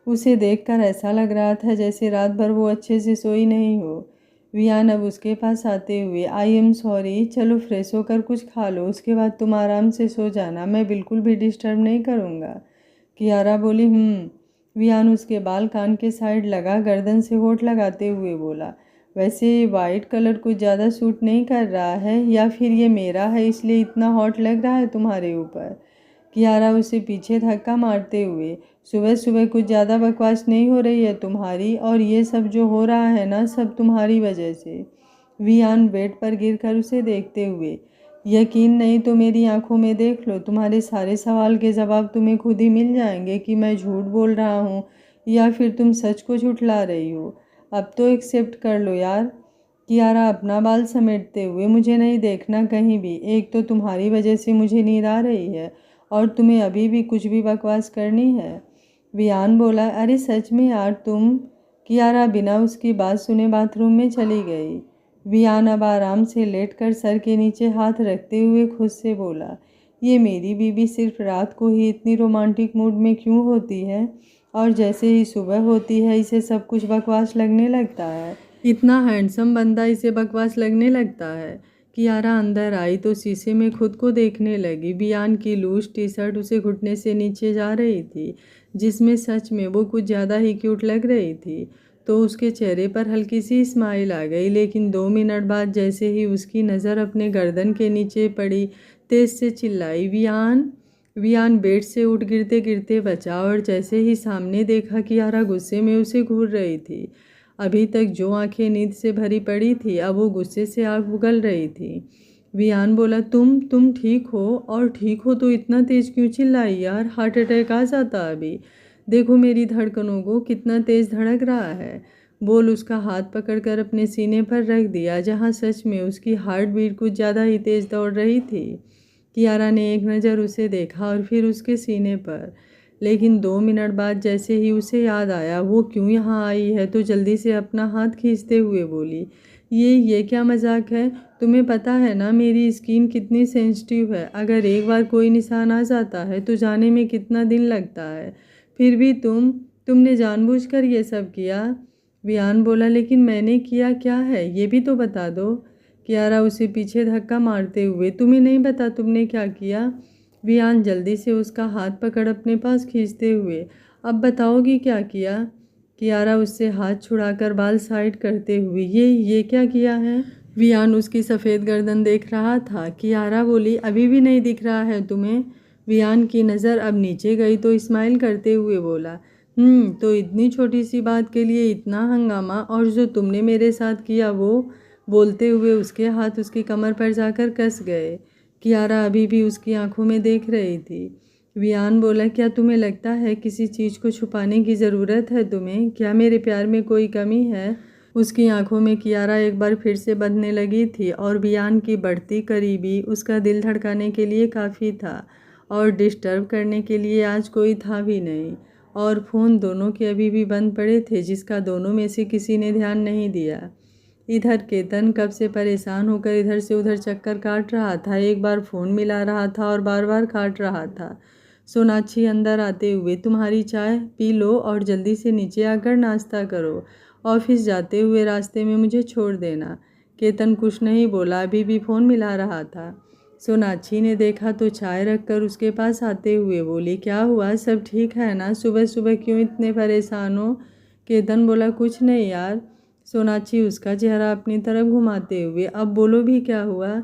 उसे देखकर ऐसा लग रहा था जैसे रात भर वो अच्छे से सोई नहीं हो। वियान अब उसके पास आते हुए, आई एम सॉरी, चलो फ्रेश होकर कुछ खा लो, उसके बाद तुम आराम से सो जाना, मैं बिल्कुल भी डिस्टर्ब नहीं करूँगा। कियारा बोली, वियान उसके बाल कान के साइड लगा गर्दन से होठ लगाते हुए बोला, वैसे ये वाइट कलर कुछ ज़्यादा सूट नहीं कर रहा है, या फिर ये मेरा है इसलिए इतना हॉट लग रहा है तुम्हारे ऊपर? कियारा उसे पीछे धक्का मारते हुए, सुबह सुबह कुछ ज़्यादा बकवास नहीं हो रही है तुम्हारी, और ये सब जो हो रहा है ना, सब तुम्हारी वजह से। वियान बेड पर गिरकर उसे देखते हुए, यकीन नहीं तो मेरी आंखों में देख लो, तुम्हारे सारे सवाल के जवाब तुम्हें खुद ही मिल जाएंगे कि मैं झूठ बोल रहा हूँ या फिर तुम सच को झुठला रही हो। अब तो एक्सेप्ट कर लो यार। कियारा अपना बाल समेटते हुए, मुझे नहीं देखना कहीं भी। एक तो तुम्हारी वजह से मुझे नींद आ रही है और तुम्हें अभी भी कुछ भी बकवास करनी है। वियान बोला, अरे सच में यार तुम। कियारा बिना उसकी बात सुने बाथरूम में चली गई। वियान अब आराम से लेटकर सर के नीचे हाथ रखते हुए खुद से बोला, ये मेरी बीवी सिर्फ रात को ही इतनी रोमांटिक मूड में क्यों होती है और जैसे ही सुबह होती है इसे सब कुछ बकवास लगने लगता है। इतना हैंडसम बंदा इसे बकवास लगने लगता है। कियारा अंदर आई तो शीशे में खुद को देखने लगी। वियान की लूज टी शर्ट उसे घुटने से नीचे जा रही थी, जिसमें सच में वो कुछ ज़्यादा ही क्यूट लग रही थी। तो उसके चेहरे पर हल्की सी स्माइल आ गई, लेकिन 2 मिनट बाद जैसे ही उसकी नज़र अपने गर्दन के नीचे पड़ी, तेज से चिल्लाई, वियान। वियान बेड से उठ गिरते गिरते बचा और जैसे ही सामने देखा कियारा गुस्से में उसे घूर रही थी। अभी तक जो आंखें नींद से भरी पड़ी थी, अब वो गुस्से से आग उगल रही थी। वियान बोला, तुम ठीक हो? और ठीक हो तो इतना तेज क्यों चिल्लाई यार? हार्ट अटैक आ जाता अभी। देखो मेरी धड़कनों को, कितना तेज धड़क रहा है। बोल उसका हाथ पकड़कर अपने सीने पर रख दिया, जहाँ सच में उसकी हार्ट बीट कुछ ज़्यादा ही तेज दौड़ रही थी। कियारा ने एक नज़र उसे देखा और फिर उसके सीने पर, लेकिन 2 मिनट बाद जैसे ही उसे याद आया वो क्यों यहाँ आई है, तो जल्दी से अपना हाथ खींचते हुए बोली, ये क्या मजाक है? तुम्हें पता है ना मेरी स्किन कितनी सेंसिटिव है। अगर एक बार कोई निशान आ जाता है तो जाने में कितना दिन लगता है। फिर भी तुमने जानबूझकर ये सब किया। वियान बोला, लेकिन मैंने किया क्या है ये भी तो बता दो। कियारा उसे पीछे धक्का मारते हुए, तुम्हें नहीं पता तुमने क्या किया? वियान जल्दी से उसका हाथ पकड़ अपने पास खींचते हुए, अब बताओगी क्या किया? कियारा उससे हाथ छुड़ाकर बाल साइड करते हुए, ये क्या किया है? वियान उसकी सफ़ेद गर्दन देख रहा था। कियारा बोली, अभी भी नहीं दिख रहा है तुम्हें? वियान की नज़र अब नीचे गई तो स्माइल करते हुए बोला, तो इतनी छोटी सी बात के लिए इतना हंगामा, और जो तुमने मेरे साथ किया वो। बोलते हुए उसके हाथ उसकी कमर पर जाकर कस गए। कियारा अभी भी उसकी आंखों में देख रही थी। वियान बोला, क्या तुम्हें लगता है किसी चीज़ को छुपाने की ज़रूरत है तुम्हें? क्या मेरे प्यार में कोई कमी है? उसकी आंखों में कियारा एक बार फिर से बंधने लगी थी और वियान की बढ़ती करीबी उसका दिल धड़काने के लिए काफ़ी था, और डिस्टर्ब करने के लिए आज कोई था भी नहीं। और फ़ोन दोनों के अभी भी बंद पड़े थे, जिसका दोनों में से किसी ने ध्यान नहीं दिया। इधर केतन कब से परेशान होकर इधर से उधर चक्कर काट रहा था। एक बार फ़ोन मिला रहा था और बार बार काट रहा था। सोनाक्षी अंदर आते हुए, तुम्हारी चाय पी लो और जल्दी से नीचे आकर नाश्ता करो। ऑफिस जाते हुए रास्ते में मुझे छोड़ देना। केतन कुछ नहीं बोला, अभी भी फ़ोन मिला रहा था। सोनाक्षी ने देखा तो चाय रखकर उसके पास आते हुए बोली, क्या हुआ, सब ठीक है ना? सुबह सुबह क्यों इतने परेशान हो? केतन बोला, कुछ नहीं यार। सोनाक्षी उसका चेहरा अपनी तरफ घुमाते हुए, अब बोलो भी क्या हुआ?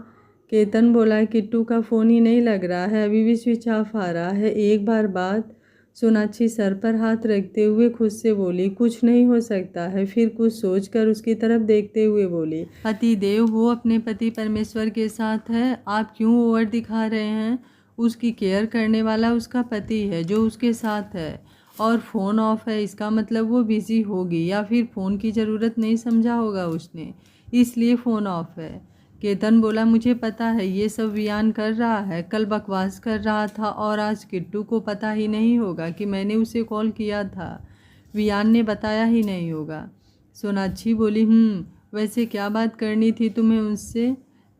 केतन बोला, किट्टू का फ़ोन ही नहीं लग रहा है, अभी भी स्विच ऑफ आ रहा है, एक बार बात। सोनाक्षी सर पर हाथ रखते हुए खुद से बोली, कुछ नहीं हो सकता है। फिर कुछ सोचकर उसकी तरफ देखते हुए बोली, पतिदेव वो अपने पति परमेश्वर के साथ है, आप क्यों ओवर दिखा रहे हैं? उसकी केयर करने वाला उसका पति है जो उसके साथ है, और फ़ोन ऑफ है, इसका मतलब वो बिज़ी होगी या फिर फ़ोन की ज़रूरत नहीं समझा होगा उसने, इसलिए फ़ोन ऑफ है। केतन बोला, मुझे पता है ये सब वियान कर रहा है, कल बकवास कर रहा था और आज किट्टू को पता ही नहीं होगा कि मैंने उसे कॉल किया था, वियान ने बताया ही नहीं होगा। सोनाक्षी बोली, वैसे क्या बात करनी थी तुम्हें उससे?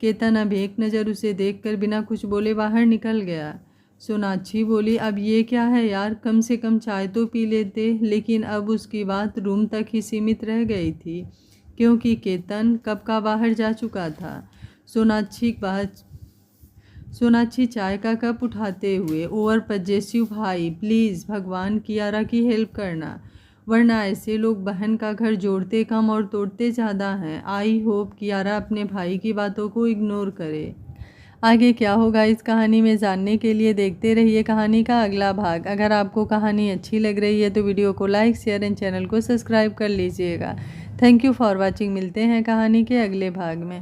केतन अब एक नज़र उसे देखकर बिना कुछ बोले बाहर निकल गया। सोनाक्षी बोली, अब ये क्या है यार, कम से कम चाय तो पी लेते। लेकिन अब उसकी बात रूम तक ही सीमित रह गई थी, क्योंकि केतन कब का बाहर जा चुका था। सोनाक्षी चाय का कप उठाते हुए, ओवर पजेसिव भाई, प्लीज़ भगवान कियारा की हेल्प करना, वरना ऐसे लोग बहन का घर जोड़ते कम और तोड़ते ज़्यादा हैं। आई होप कियारा अपने भाई की बातों को इग्नोर करे। आगे क्या होगा इस कहानी में जानने के लिए देखते रहिए कहानी का अगला भाग। अगर आपको कहानी अच्छी लग रही है तो वीडियो को लाइक, शेयर एंड चैनल को सब्सक्राइब कर लीजिएगा। Thank you for watching. मिलते हैं कहानी के अगले भाग में।